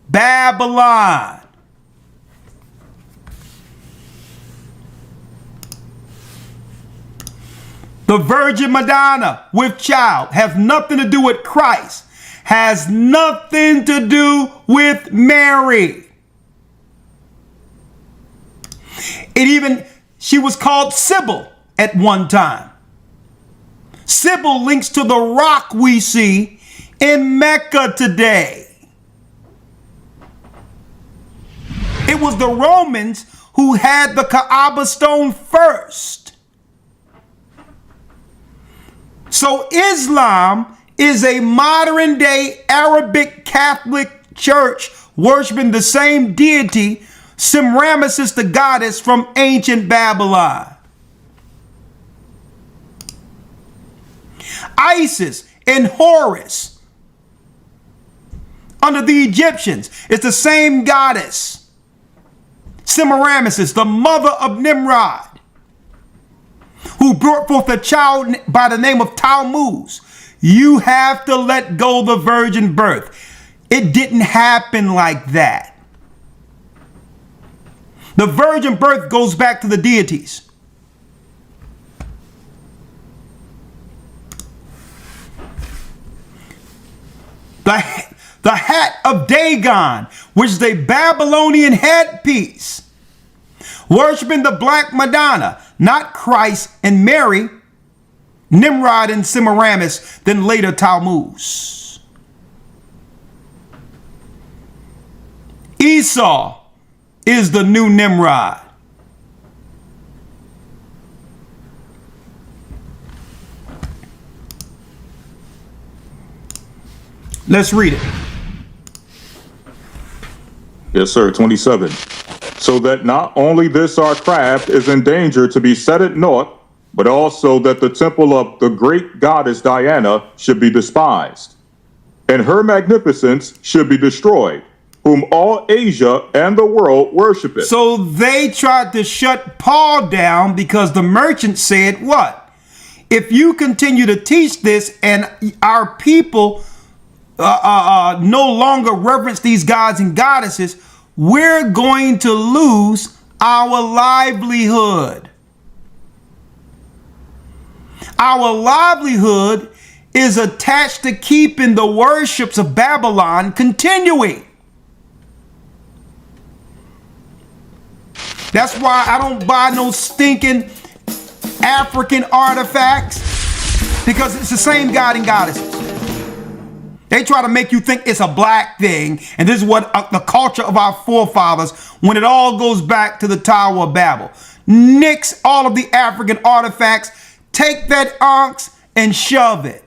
Babylon. The Virgin Madonna with child has nothing to do with Christ, has nothing to do with Mary. She was called Sybil at one time. Sybil links to the rock we see in Mecca today. It was the Romans who had the Kaaba stone first. So Islam is a modern day Arabic Catholic church worshiping the same deity, Semiramis, the goddess from ancient Babylon. Isis and Horus under the Egyptians, it's the same goddess. Semiramis, the mother of Nimrod, who brought forth a child by the name of Tammuz. You have to let go the virgin birth. It didn't happen like that. The virgin birth goes back to the deities. The hat of Dagon, which is a Babylonian headpiece, worshiping the Black Madonna, not Christ and Mary, Nimrod and Semiramis, then later Tammuz. Esau is the new Nimrod. Let's read it. Yes, sir. 27. So that not only this our craft is in danger to be set at naught, but also that the temple of the great goddess Diana should be despised, and her magnificence should be destroyed, whom all Asia and the world worshipeth. So they tried to shut Paul down because the merchant said what? If you continue to teach this and our people no longer reverence these gods and goddesses, we're going to lose our livelihood. Our livelihood is attached to keeping the worships of Babylon continuing. That's why I don't buy no stinking African artifacts, because it's the same god and goddesses. They try to make you think it's a black thing, and this is what the culture of our forefathers, when it all goes back to the Tower of Babel. Nix all of the African artifacts, take that ox and shove it.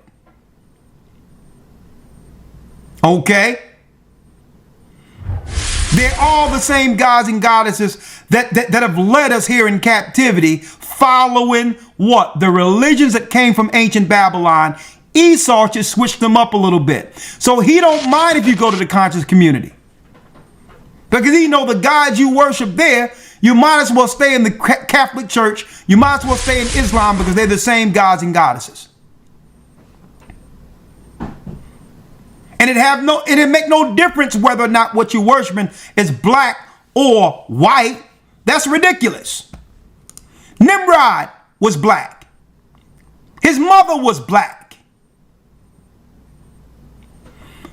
Okay? They're all the same gods and goddesses that have led us here in captivity, following what? The religions that came from ancient Babylon. Esau just switched them up a little bit. So he don't mind if you go to the conscious community, because he know the gods you worship there, you might as well stay in the Catholic Church. You might as well stay in Islam, because they're the same gods and goddesses. And it make no difference whether or not what you're worshiping is black or white. That's ridiculous. Nimrod was black. His mother was black.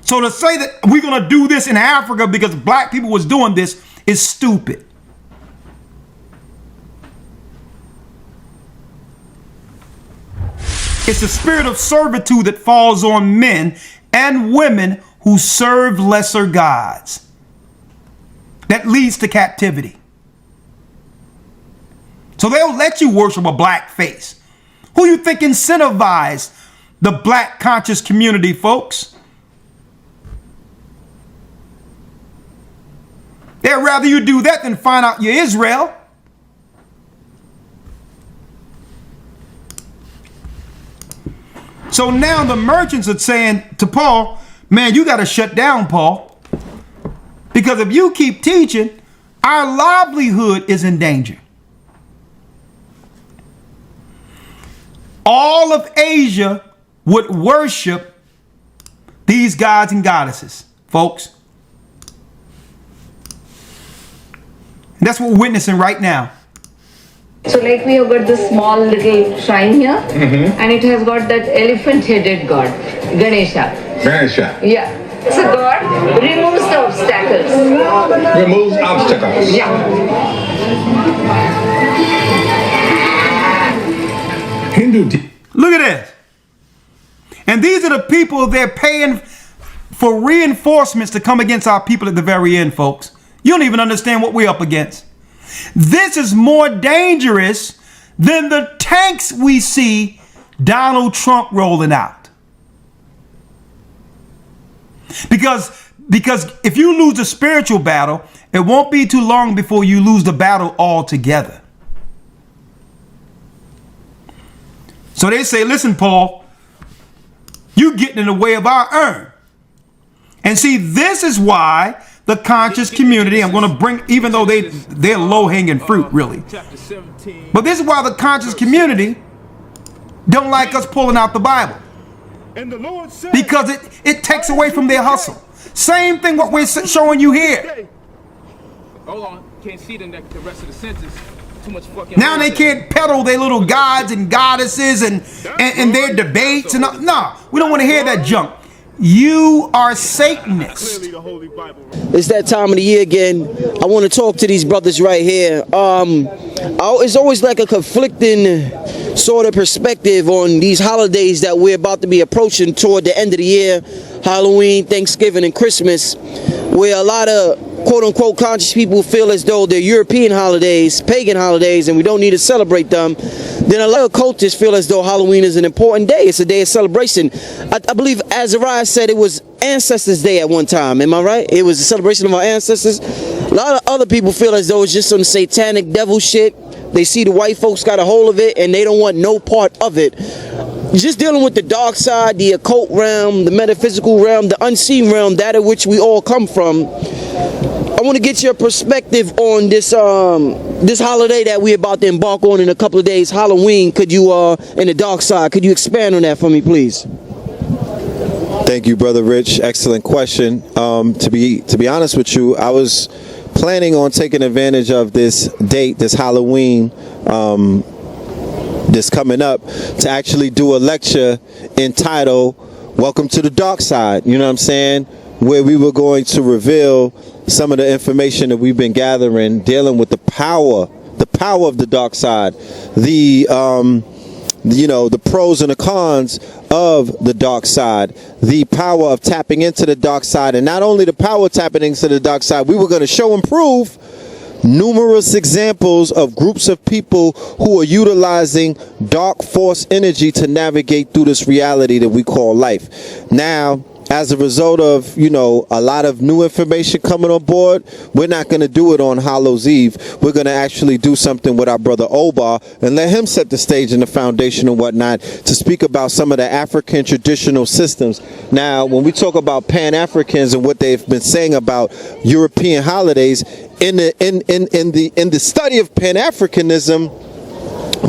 So to say that we're going to do this in Africa because black people was doing this is stupid. It's the spirit of servitude that falls on men and women who serve lesser gods that leads to captivity. So they'll let you worship a black face. Who you think incentivized the black conscious community, folks? They'd rather you do that than find out you're Israel. So now the merchants are saying to Paul, man, you got to shut down, Paul, because if you keep teaching, our livelihood is in danger. All of Asia would worship these gods and goddesses, folks. And that's what we're witnessing right now. So like we have got this small little shrine here, and it has got that elephant-headed god, Ganesha. Ganesha. Yeah. It's a god, removes the obstacles. Removes obstacles. Yeah. Look at this. And these are the people they're paying for reinforcements to come against our people at the very end, folks. You don't even understand what we're up against. This is more dangerous than the tanks we see Donald Trump rolling out. Because if you lose the spiritual battle, it won't be too long before you lose the battle altogether. So they say, listen, Paul, you getting in the way of our urn. And see, this is why the conscious community. I'm going to bring, even though they're low-hanging fruit, really. But this is why the conscious community don't like us pulling out the Bible. Because it takes away from their hustle. Same thing what we're showing you here. Hold on, can't see the rest of the sentence. Too much fucking. Now they can't peddle their little gods and goddesses and their debates and no, we don't want to hear that junk. You are Satanist. It's that time of the year again. I want to talk to these brothers right here. It's always like a conflicting sort of perspective on these holidays that we're about to be approaching toward the end of the year. Halloween, Thanksgiving, and Christmas, where a lot of quote-unquote conscious people feel as though they're European holidays, pagan holidays, and we don't need to celebrate them. Then a lot of cultists feel as though Halloween is an important day. It's a day of celebration. I believe Azariah said it was Ancestors' Day at one time. Am I right? It was a celebration of our ancestors. A lot of other people feel as though it's just some satanic devil shit. They see the white folks got a hold of it, and they don't want no part of it. Just dealing with the dark side, the occult realm, the metaphysical realm, the unseen realm, that of which we all come from. I want to get your perspective on this this holiday that we're about to embark on in a couple of days, Halloween. Could you, in the dark side, could you expand on that for me, please? Thank you, Brother Rich. Excellent question. To be honest with you, I was planning on taking advantage of this date, this Halloween, this coming up, to actually do a lecture entitled Welcome to the Dark Side, you know what I'm saying, where we were going to reveal some of the information that we've been gathering, dealing with the power of the dark side, the pros and the cons of the dark side, the power of tapping into the dark side, and not only the power of tapping into the dark side, we were going to show and prove numerous examples of groups of people who are utilizing dark force energy to navigate through this reality that we call life. Now, as a result of, a lot of new information coming on board, we're not going to do it on Hallows Eve. We're going to actually do something with our brother Obar and let him set the stage and the foundation and whatnot to speak about some of the African traditional systems. Now, when we talk about Pan-Africans and what they've been saying about European holidays, in the study of Pan-Africanism,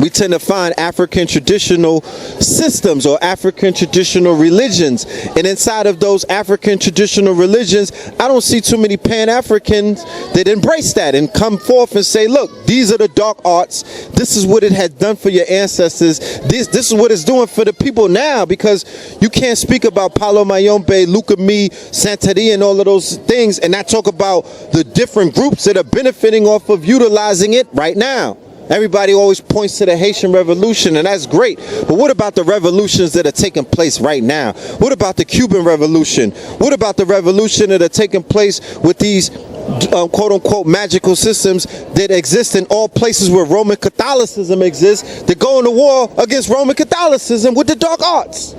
we tend to find African traditional systems or African traditional religions. And inside of those African traditional religions, I don't see too many Pan-Africans that embrace that and come forth and say, look, these are the dark arts. This is what it had done for your ancestors. This is what it's doing for the people now, because you can't speak about Palo Mayombe, Lukumi, Santeria, and all of those things and not talk about the different groups that are benefiting off of utilizing it right now. Everybody always points to the Haitian Revolution, and that's great. But what about the revolutions that are taking place right now? What about the Cuban Revolution? What about the revolution that are taking place with these quote-unquote magical systems that exist in all places where Roman Catholicism exists, that go into war against Roman Catholicism with the dark arts?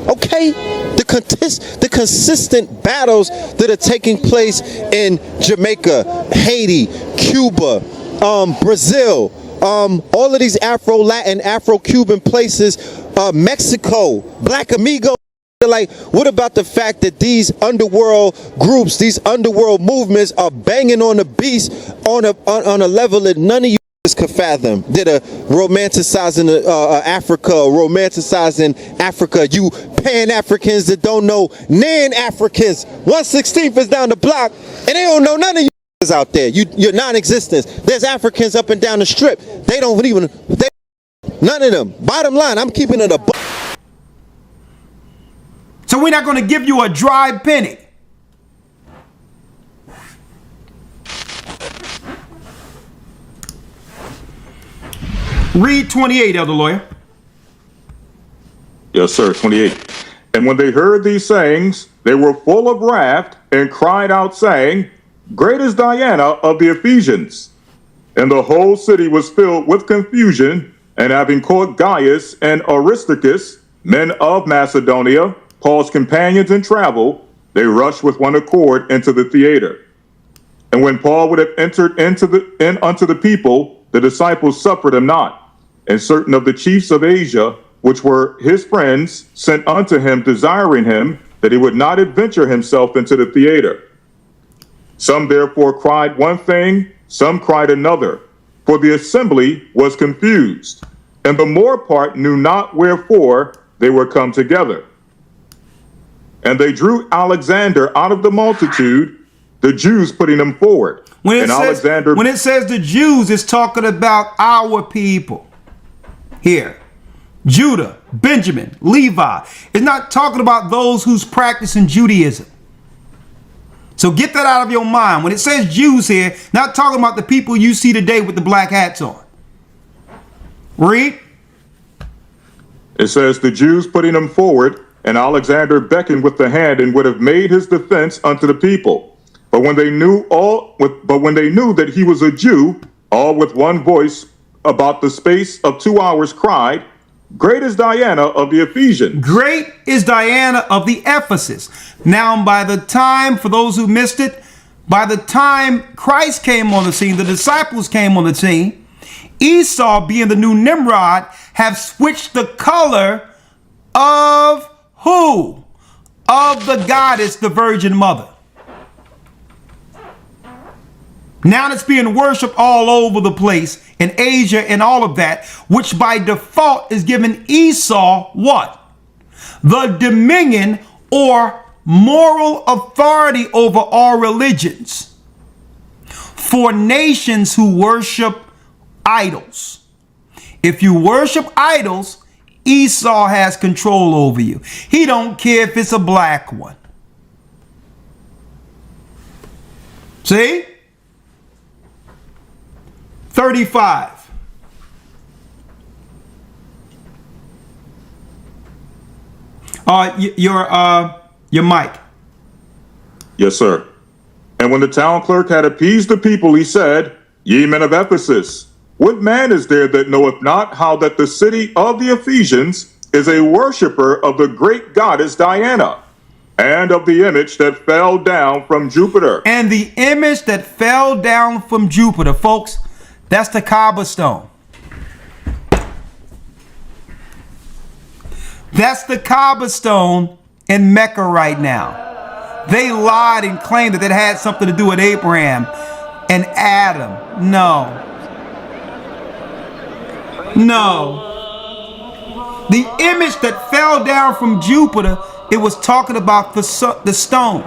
Okay, the consistent battles that are taking place in Jamaica, Haiti, Cuba, Brazil, all of these Afro-Latin, Afro-Cuban places, Mexico, Black Amigos. Like, what about the fact that these underworld groups, these underworld movements are banging on the beast on a level that none of you could fathom, that are romanticizing Africa, romanticizing Africa? You Pan-Africans that don't know Nan-Africans, 1/16 is down the block, and they don't know none of you out there. You're non-existent. There's Africans up and down the strip. They don't even, none of them. Bottom line, I'm keeping it a. So we're not going to give you a dry penny. Read 28, Elder Lawyer. Yes, sir, 28. And when they heard these sayings, they were full of wrath and cried out, saying, Great is Diana of the Ephesians. And the whole city was filled with confusion, and having caught Gaius and Aristarchus, men of Macedonia, Paul's companions in travel, they rushed with one accord into the theater. And when Paul would have entered unto the people, the disciples suffered him not. And certain of the chiefs of Asia, which were his friends, sent unto him, desiring him that he would not adventure himself into the theater. Some therefore cried one thing, some cried another, for the assembly was confused, and the more part knew not wherefore they were come together. And they drew Alexander out of the multitude, the Jews putting him forward. When it says the Jews, it's talking about our people here. Judah, Benjamin, Levi. It's not talking about those who's practicing Judaism. So get that out of your mind. When it says Jews here, not talking about the people you see today with the black hats on. Read. It says the Jews putting him forward, and Alexander beckoned with the hand and would have made his defense unto the people. But when they knew that he was a Jew, all with one voice about the space of 2 hours cried, Great is Diana of the Ephesians. Great is Diana of the Ephesus. Now, by the time, for those who missed it, by the time Christ came on the scene, the disciples came on the scene, Esau, being the new Nimrod, have switched the color of who? Of the goddess, the Virgin Mother. Now it's being worshipped all over the place in Asia and all of that, which by default is giving Esau what? The dominion or moral authority over all religions for nations who worship idols. If you worship idols, Esau has control over you. He don't care if it's a black one. See? 35. Your mic. Yes, sir. And when the town clerk had appeased the people, he said, Ye men of Ephesus, what man is there that knoweth not how that the city of the Ephesians is a worshiper of the great goddess Diana, and of the image that fell down from Jupiter? And the image that fell down from Jupiter, folks, that's the Kaaba stone. That's the Kaaba stone in Mecca right now. They lied and claimed that it had something to do with Abraham and Adam. No. The image that fell down from Jupiter, it was talking about the stone.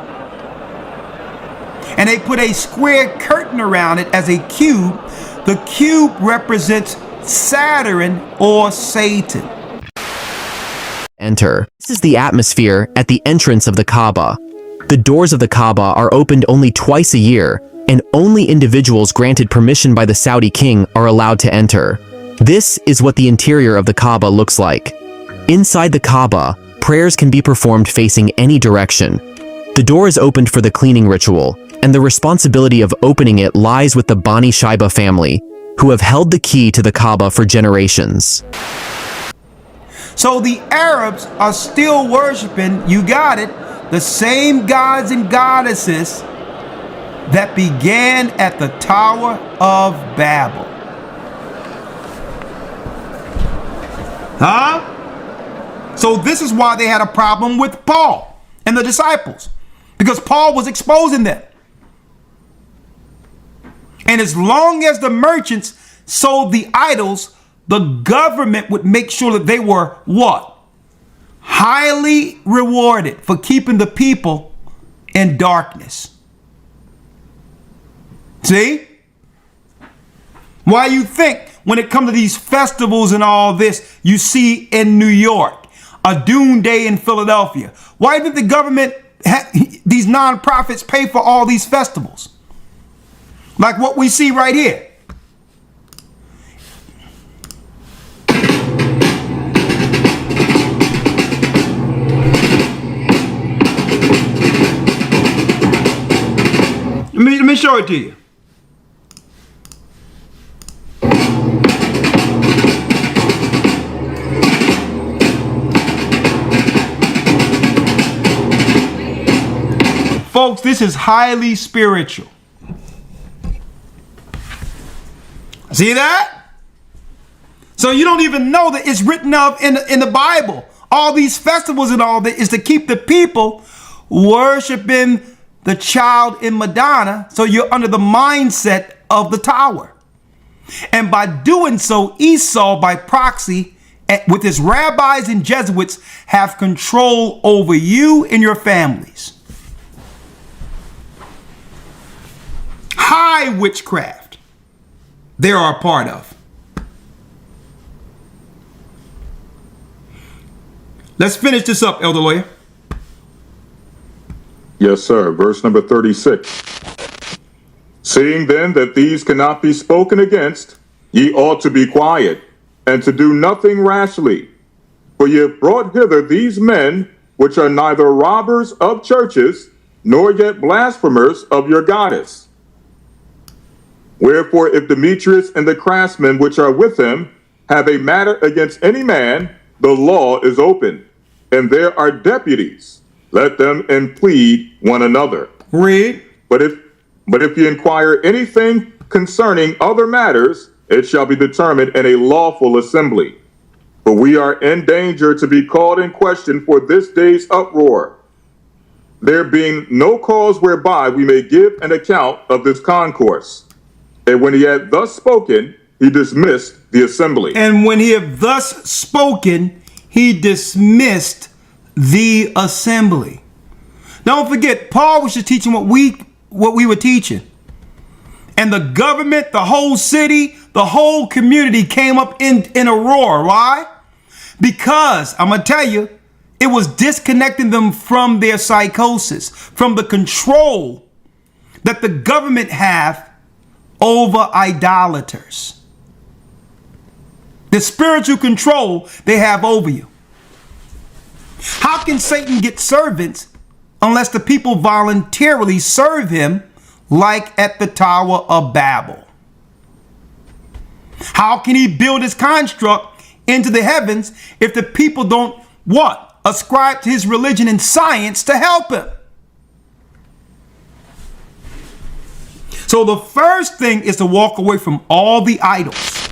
And they put a square curtain around it as a cube. The cube represents Saturn or Satan. Enter. This is the atmosphere at the entrance of the Kaaba. The doors of the Kaaba are opened only twice a year, and only individuals granted permission by the Saudi king are allowed to enter. This is what the interior of the Kaaba looks like. Inside the Kaaba, prayers can be performed facing any direction. The door is opened for the cleaning ritual, and the responsibility of opening it lies with the Bani Shaiba family, who have held the key to the Kaaba for generations. So the Arabs are still worshiping, you got it, the same gods and goddesses that began at the Tower of Babel. So this is why they had a problem with Paul and the disciples, because Paul was exposing them. And as long as the merchants sold the idols, the government would make sure that they were what? Highly rewarded for keeping the people in darkness. See? Why you think when it comes to these festivals and all this, you see in New York, a Doom Day in Philadelphia. Why did the government, these nonprofits pay for all these festivals? Like what we see right here. Let me show it to you. Folks, this is highly spiritual. See that? So you don't even know that it's written of in the Bible. All these festivals and all that is to keep the people worshiping the child in Madonna, so you're under the mindset of the tower. And by doing so, Esau, by proxy, with his rabbis and Jesuits, have control over you and your families. High witchcraft they are a part of. Let's finish this up, Elder Lawyer. Yes, sir. Verse number 36. Seeing then that these cannot be spoken against, ye ought to be quiet, and to do nothing rashly. For ye have brought hither these men, which are neither robbers of churches, nor yet blasphemers of your goddess. Wherefore, if Demetrius and the craftsmen which are with him have a matter against any man, the law is open, and there are deputies. Let them and plead one another. Read. But if you inquire anything concerning other matters, it shall be determined in a lawful assembly. For we are in danger to be called in question for this day's uproar, there being no cause whereby we may give an account of this concourse. And when he had thus spoken, he dismissed the assembly. And when he had thus spoken, he dismissed the assembly. Don't forget, Paul was just teaching what we were teaching. And the government, the whole city, the whole community came up in a roar. Why? Because, I'm going to tell you, it was disconnecting them from their psychosis, from the control that the government have over idolaters. The spiritual control they have over you. How can Satan get servants unless the people voluntarily serve him, like at the Tower of Babel? How can he build his construct into the heavens if the people don't what? Ascribe to his religion and science to help him? So the first thing is to walk away from all the idols,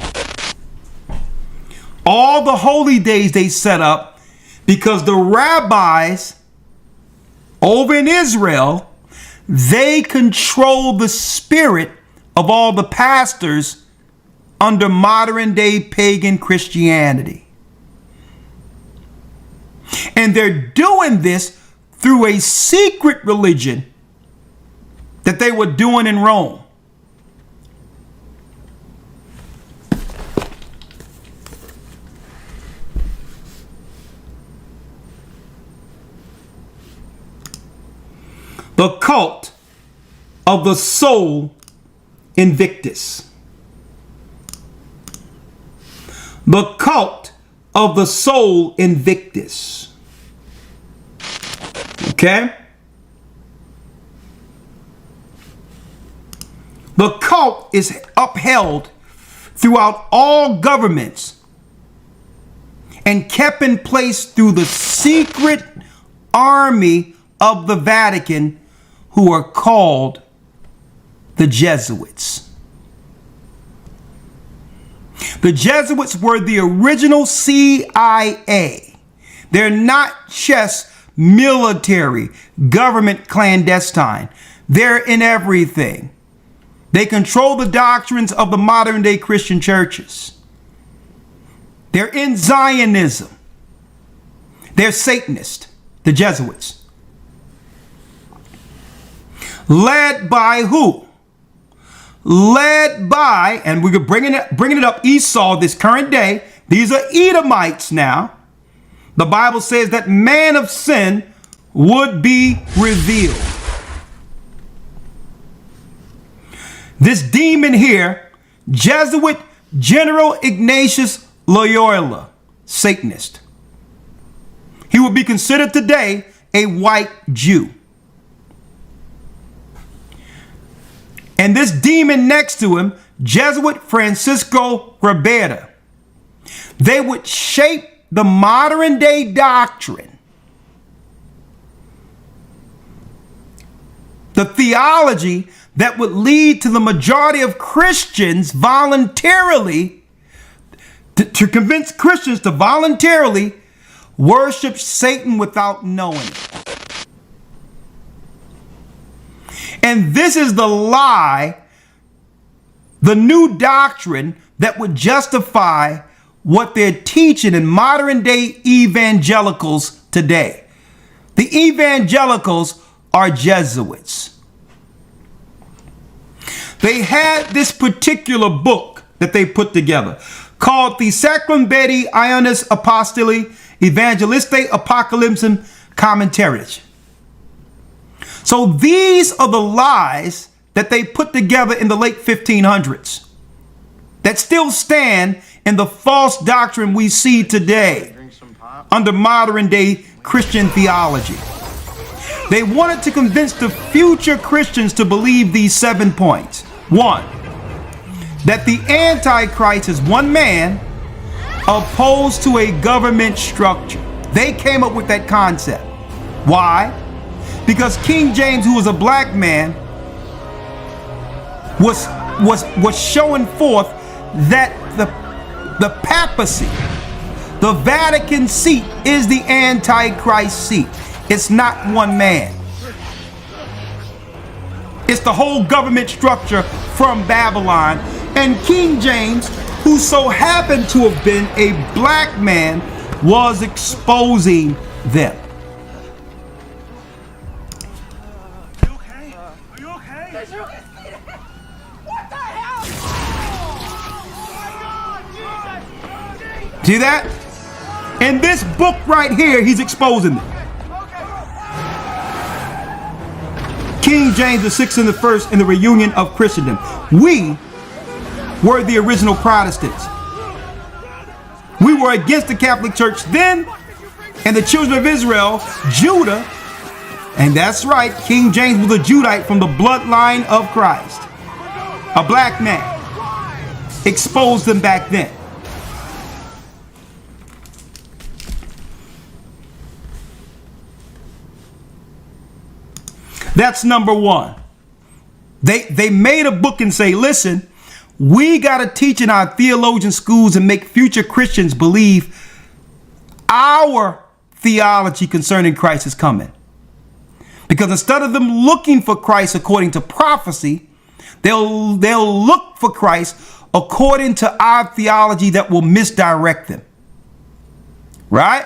all the holy days they set up, because the rabbis over in Israel, they control the spirit of all the pastors under modern day pagan Christianity. And they're doing this through a secret religion that they were doing in Rome. The cult of the soul Invictus. The cult of the soul Invictus. Okay? The cult is upheld throughout all governments and kept in place through the secret army of the Vatican, who are called the Jesuits. The Jesuits were the original CIA. They're not just military, government clandestine. They're in everything. They control the doctrines of the modern day Christian churches. They're in Zionism. They're Satanist, the Jesuits. Led by who? Led by, and we're bringing it up, Esau this current day. These are Edomites now. The Bible says that man of sin would be revealed. This demon here, Jesuit General Ignatius Loyola, Satanist. He would be considered today a white Jew. And this demon next to him, Jesuit Francisco Ribera, they would shape the modern day doctrine, the theology that would lead to the majority of Christians voluntarily, to convince Christians to voluntarily worship Satan without knowing it. And this is the lie, the new doctrine that would justify what they're teaching in modern day evangelicals today. The evangelicals are Jesuits. They had this particular book that they put together called the Sacrum Bedi Ionis Apostoli Evangeliste Apocalypsum Commentaries. So these are the lies that they put together in the late 1500s that still stand in the false doctrine we see today under modern day Christian theology. They wanted to convince the future Christians to believe these 7 points. 1, that the Antichrist is one man opposed to a government structure. They came up with that concept. Why? Because King James, who was a black man, was showing forth that the papacy, the Vatican seat, is the Antichrist seat. It's not one man. It's the whole government structure from Babylon. And King James, who so happened to have been a black man, was exposing them. See that? In this book right here, he's exposing them. King James VI and the First in the reunion of Christendom. We were the original Protestants. We were against the Catholic Church then, and the children of Israel, Judah, and that's right, King James was a Judite from the bloodline of Christ. A black man exposed them back then. That's number one. They made a book and say, listen, we got to teach in our theologian schools and make future Christians believe our theology concerning Christ is coming. Because instead of them looking for Christ according to prophecy, they'll look for Christ according to our theology that will misdirect them. Right?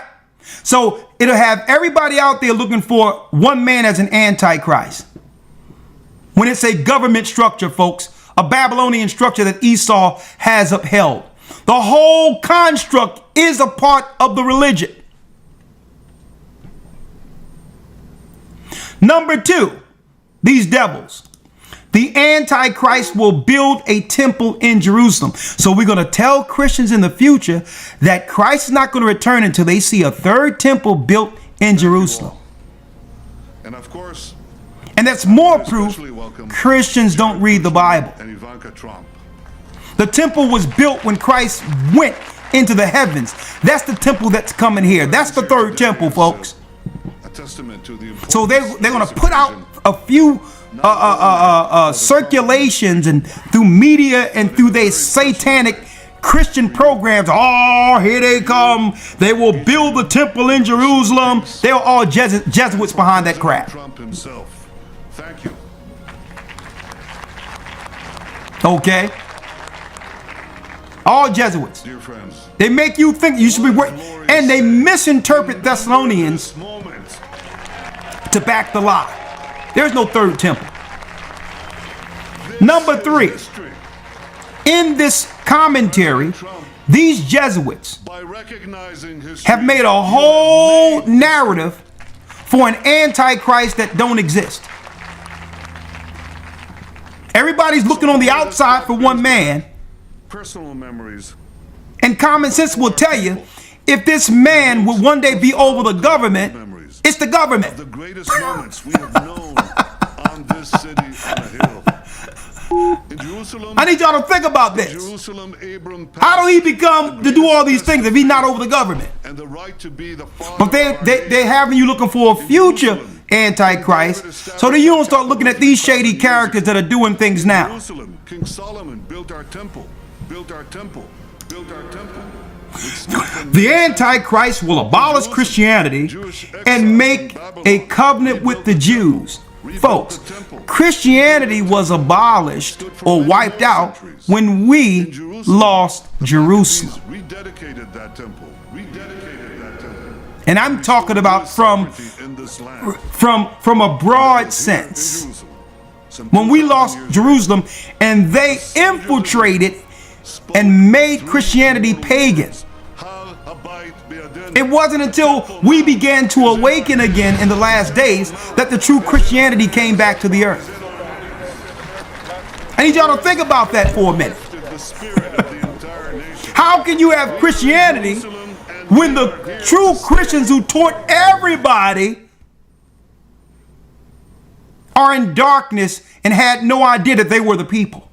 So it'll have everybody out there looking for one man as an antichrist. When it's a government structure, folks, a Babylonian structure that Esau has upheld. The whole construct is a part of the religion. Number two, these devils. The Antichrist will build a temple in Jerusalem. So we're going to tell Christians in the future that Christ is not going to return until they see a third temple built in Jerusalem. And of course, and that's more proof Christians don't read the Bible. The temple was built when Christ went into the heavens. That's the temple that's coming here. That's the third temple, folks. So they're going to put out a few circulations and through media and through their satanic Christian programs. Oh, here they come. They will build the temple in Jerusalem. They are all Jesuits behind that crap. Trump himself. Thank you. Okay. All Jesuits. Dear friends, they make you think you should be worried, and they misinterpret Thessalonians to back the lie. There's no third temple. Number three, in this commentary, these Jesuits have made a whole narrative for an antichrist that don't exist. Everybody's looking on the outside for one man. Personal memories. And common sense will tell you, if this man will one day be over the government, it's the government. The greatest moments we have known on this city on a hill. In Jerusalem, I need y'all to think about this. Jerusalem, Abram how do he become to do all these things if he's not over the government? And the right to be the but they're having you looking for a future antichrist, so that you don't start looking at these shady characters that are doing things now. Jerusalem, King Solomon built our temple, built our temple, built our temple. The Antichrist will abolish Christianity and make a covenant with the Jews. Folks, Christianity was abolished or wiped out when we lost Jerusalem. Rededicated that temple. And I'm talking about from a broad sense. When we lost Jerusalem and they infiltrated and made Christianity pagan. It wasn't until we began to awaken again in the last days that the true Christianity came back to the earth. I need y'all to think about that for a minute. How can you have Christianity when the true Christians who taught everybody are in darkness and had no idea that they were the people?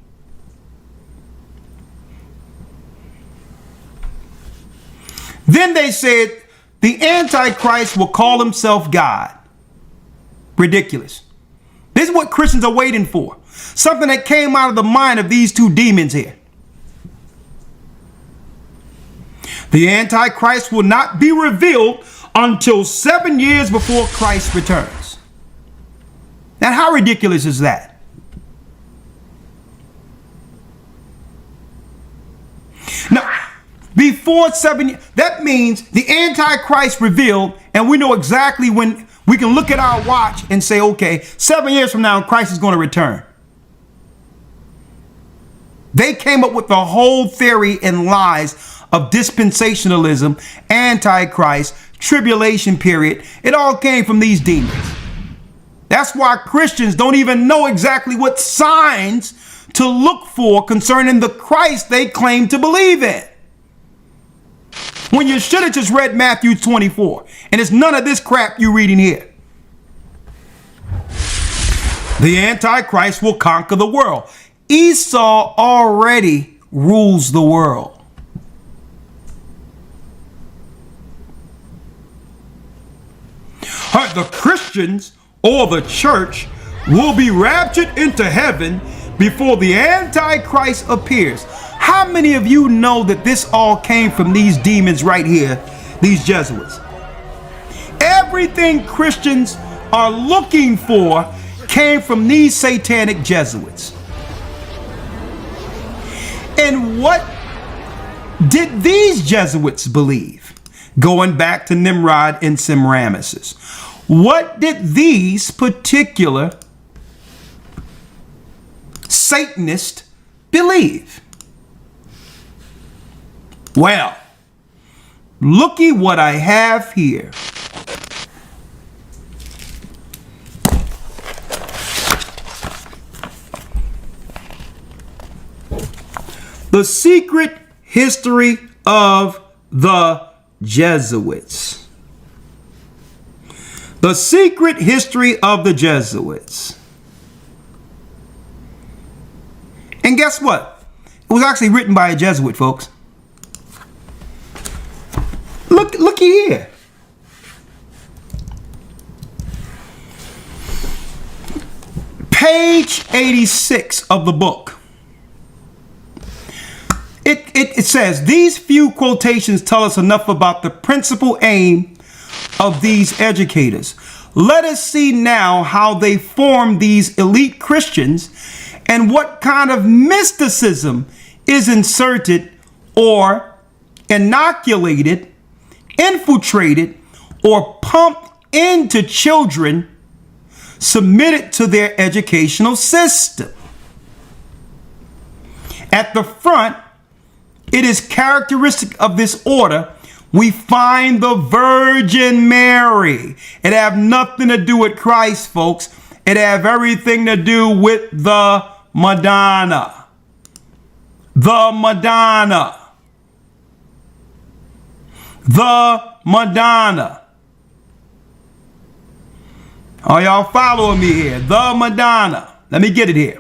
Then they said the Antichrist will call himself God. Ridiculous. This is what Christians are waiting for. Something that came out of the mind of these two demons here. The Antichrist will not be revealed until 7 years before Christ returns. Now, how ridiculous is that? Now, before 7 years, that means the Antichrist revealed, and we know exactly when we can look at our watch and say, okay, 7 years from now, Christ is going to return. They came up with the whole theory and lies of dispensationalism, Antichrist, tribulation period. It all came from these demons. That's why Christians don't even know exactly what signs to look for concerning the Christ they claim to believe in. When you should have just read Matthew 24. And it's none of this crap you're reading here. The Antichrist will conquer the world. Esau already rules the world. The Christians or the church will be raptured into heaven before the Antichrist appears. How many of you know that this all came from these demons right here, these Jesuits? Everything Christians are looking for came from these satanic Jesuits. And what did these Jesuits believe? Going back to Nimrod and Semiramis. What did these particular Satanists believe? Well, looky what I have here. The Secret History of the Jesuits. The Secret History of the Jesuits. And guess what? It was actually written by a Jesuit, folks. Looky here. Page 86 of the book. It says, these few quotations tell us enough about the principal aim of these educators. Let us see now how they form these elite Christians and what kind of mysticism is inserted or inoculated, infiltrated, or pumped into children submitted to their educational system. At the front, it is characteristic of this order, we find the Virgin Mary. It have nothing to do with Christ, folks. It have everything to do with the Madonna. The Madonna. The Madonna. Are y'all following me here? The Madonna. Let me get it here.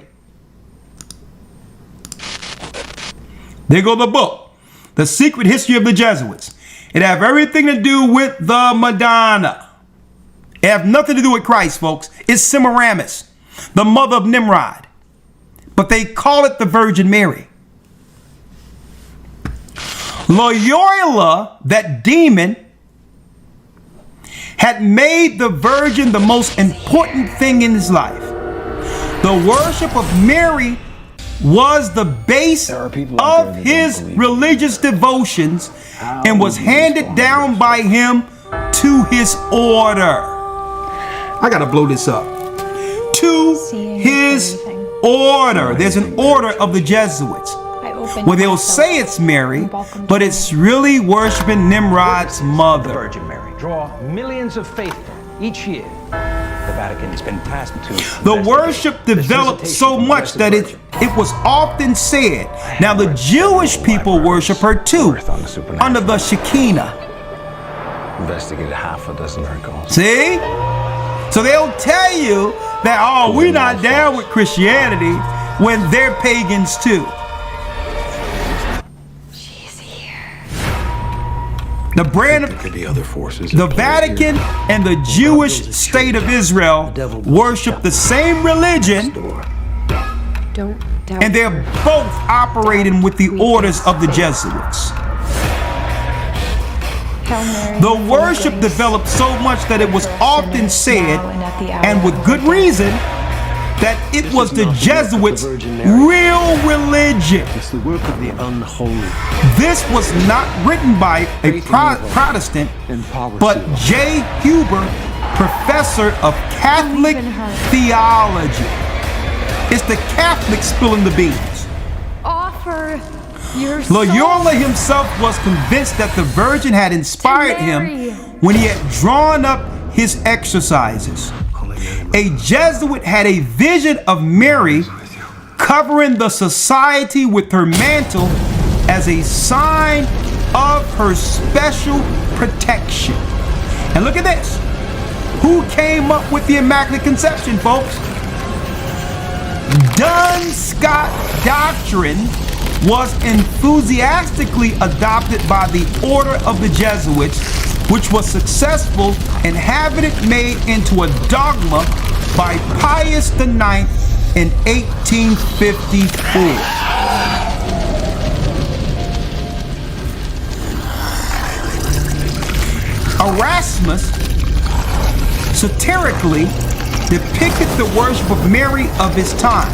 There go the book. The Secret History of the Jesuits. It have everything to do with the Madonna. It have nothing to do with Christ, folks. It's Semiramis, the mother of Nimrod. But they call it the Virgin Mary. Loyola, that demon, had made the virgin the most important thing in his life. The worship of Mary was the base of his religious devotions and was handed down by him to his order. I gotta blow this up. To his order. There's an order of the Jesuits. Well, they'll say it's Mary, but it's really worshiping Nimrod's mother. Virgin Mary draw millions of faithful each year. The Vatican has been tasked to. The worship developed so much that it was often said, now the Jewish people worship her too, under the Shekinah. Investigated half a dozen miracles. See? So they'll tell you that, oh, we're not down with Christianity when they're pagans too. The brand of the Vatican and the Jewish state of Israel worship the same religion, and they're both operating with the orders of the Jesuits. The worship developed so much that it was often said, and with good reason, that it was the Jesuits' real religion. It's the work of the unholy. This was not written by a Protestant, but J. Huber, professor of Catholic theology. It's the Catholics spilling the beans. Offer your Loyola himself was convinced that the Virgin had inspired him when he had drawn up his exercises. A Jesuit had a vision of Mary covering the society with her mantle as a sign of her special protection. And look at this. Who came up with the Immaculate Conception, folks? Duns Scott doctrine was enthusiastically adopted by the Order of the Jesuits, which was successful in having it made into a dogma by Pius IX in 1854. Erasmus satirically depicted the worship of Mary of his time.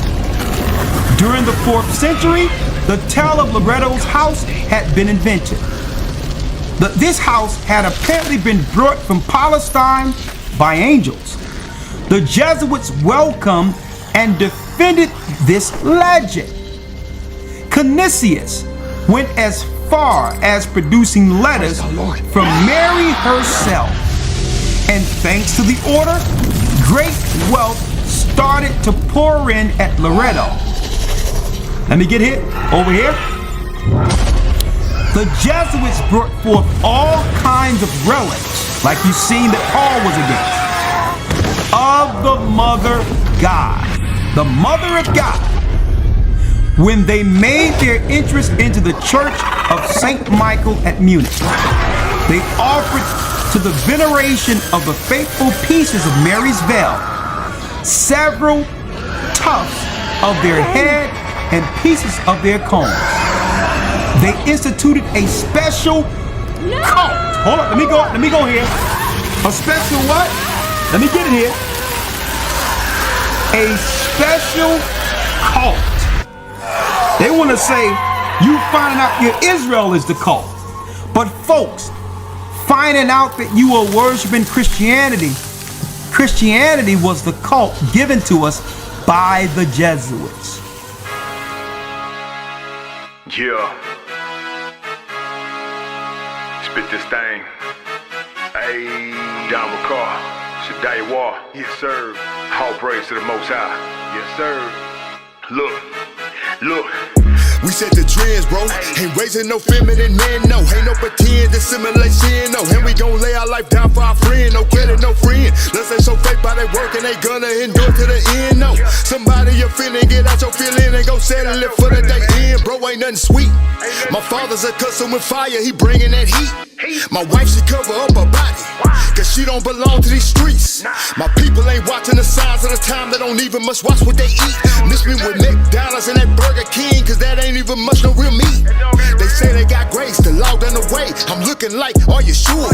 During the 4th century, the tale of Loretto's house had been invented. This house had apparently been brought from Palestine by angels. The Jesuits welcomed and defended this legend. Canisius went as far as producing letters from Mary herself. And thanks to the order, great wealth started to pour in at Loretto. Let me get here, over here. The Jesuits brought forth all kinds of relics, like you've seen that Paul was against, of the Mother God, the Mother of God. When they made their entrance into the Church of St. Michael at Munich, they offered to the veneration of the faithful pieces of Mary's veil several tufts of their head and pieces of their combs. They instituted a special cult. Hold on, let me go here. A special what? Let me get it here. A special cult. They want to say, you finding out your Israel is the cult. But folks, finding out that you are worshiping Christianity, Christianity was the cult given to us by the Jesuits. Yeah. Spit this thing. Hey, John McCall, Shaddai War. Yes, sir. All praise to the Most High. Yes, sir. Look. We set the trends, bro. Ain't raising no feminine men, no. Ain't no pretend, dissimulation, no. And we gon' lay our life down for our friend. No credit, no friend. Let's ain't so fake by the they working, they gonna endure to the end. No, somebody you're feeling, get out your feeling and go settle it for the day end. Bro, ain't nothing sweet. My father's a custom with fire, he bringing that heat. My wife, she cover up her body, cause she don't belong to these streets. My people ain't watching the signs of the time, they don't even much watch what they eat. Miss me with McDonald's and that Burger King, cause that ain't even much no real meat. They say they got grace, the law done away. I'm looking like, are you sure?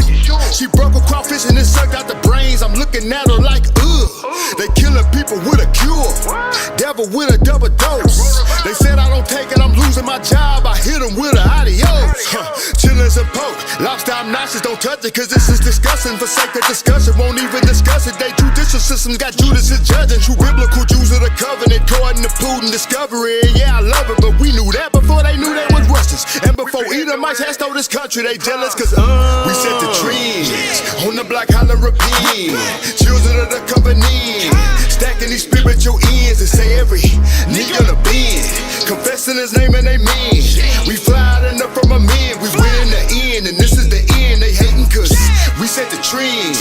She broke a crawfish and then sucked out the brains. I'm looking at her like, ugh. They killing people with a cure, devil with a double dose. They said I don't take it, I'm losing my job. I hit them with a adios. Chillin' and poke, lobster obnoxious, don't touch it, cause this is disgusting. For sake of discussion, won't even discuss it. They judicial systems got Judas as judging. True biblical Jews of the covenant, according to Putin discovery. And yeah, I love it, but we knew that before they knew they was Russians. And before Edomites had stole this country, they jealous, cause we set the trends on the block, holler repeat. Children of the covenant, stacking these spiritual ends and say every nigga on the bend, confessing his name and amen. We fly enough from a man, we win in the end, and this is the end. They hating cause we set the trends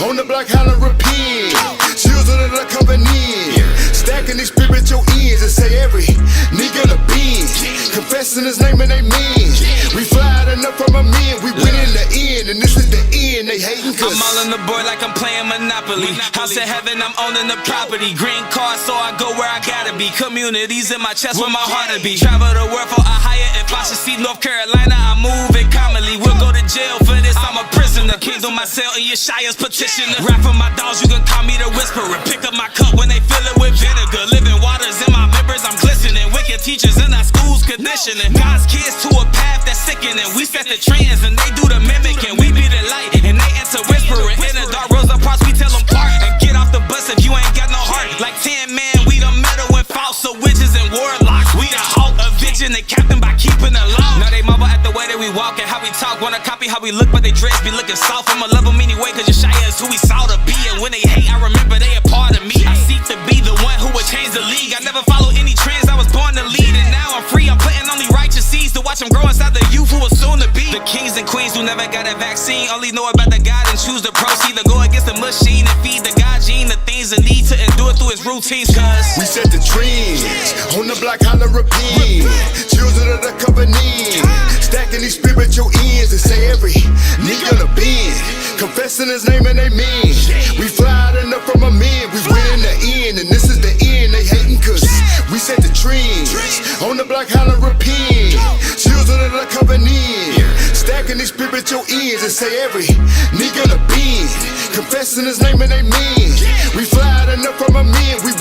on the block, holler repeat. Children of the covenant, stacking these spiritual ends and say every nigga on the bend, confessing his name and amen. We fly enough from a man, we win in the end, and this is the end. They hating cause I'm all on the board like I'm playing Monopoly. House in heaven, I'm owning the property. Green card, so I go where I gotta be. Communities in my chest where my heart to be. Travel the world for a higher. If I should see North Carolina, I move it commonly. We'll go to jail for this. I'm a prisoner. Kingdom my cell and Yeshaya's petitioner. Rap for my dogs, you can call me the whisperer. Pick up my cup when they fill it with vinegar. Living waters in my members, I'm glistening. Wicked teachers in our schools conditioning. God's kids to a path that's sickening. We set the trends and they do the mimicking. We be the light and they enter whispering. In the dark rows of parts, we tell them part. And get off the bus if you ain't got no heart. Like 10 man, we the metal and false. So witches and warlocks. We the halt of vision and captain by keeping the law. Now they marvel at the way that we walk and how we talk. Wanna copy how we look, but they dress be looking soft. I'ma love them anyway, cause Yeshaya is who we saw to be. And when they hate, I remember they a part of me. I seek to be the one who would change the league. I never follow any trends, I was born to lead. And now I'm free, I'm planting only righteous seeds to watch them grow inside the youth who will soon to be. The kings and queens who never got a vaccine only know about the God and choose to proceed. To go against the machine and feed the God gene. The things that need to endure through his routines, cause we set the trends on the block, holler repeat. Children of the covenant, stacking these spiritual ends and say every nigga on the bend, confessing his name and amen. We fly enough from a man, we win in the end, and this is the end. They hating cause we set the trends on the block, holler repeat. Children of the covenant, stacking these spiritual ends and say every nigga on the bend, confessing his name and amen. We fly enough from a man, we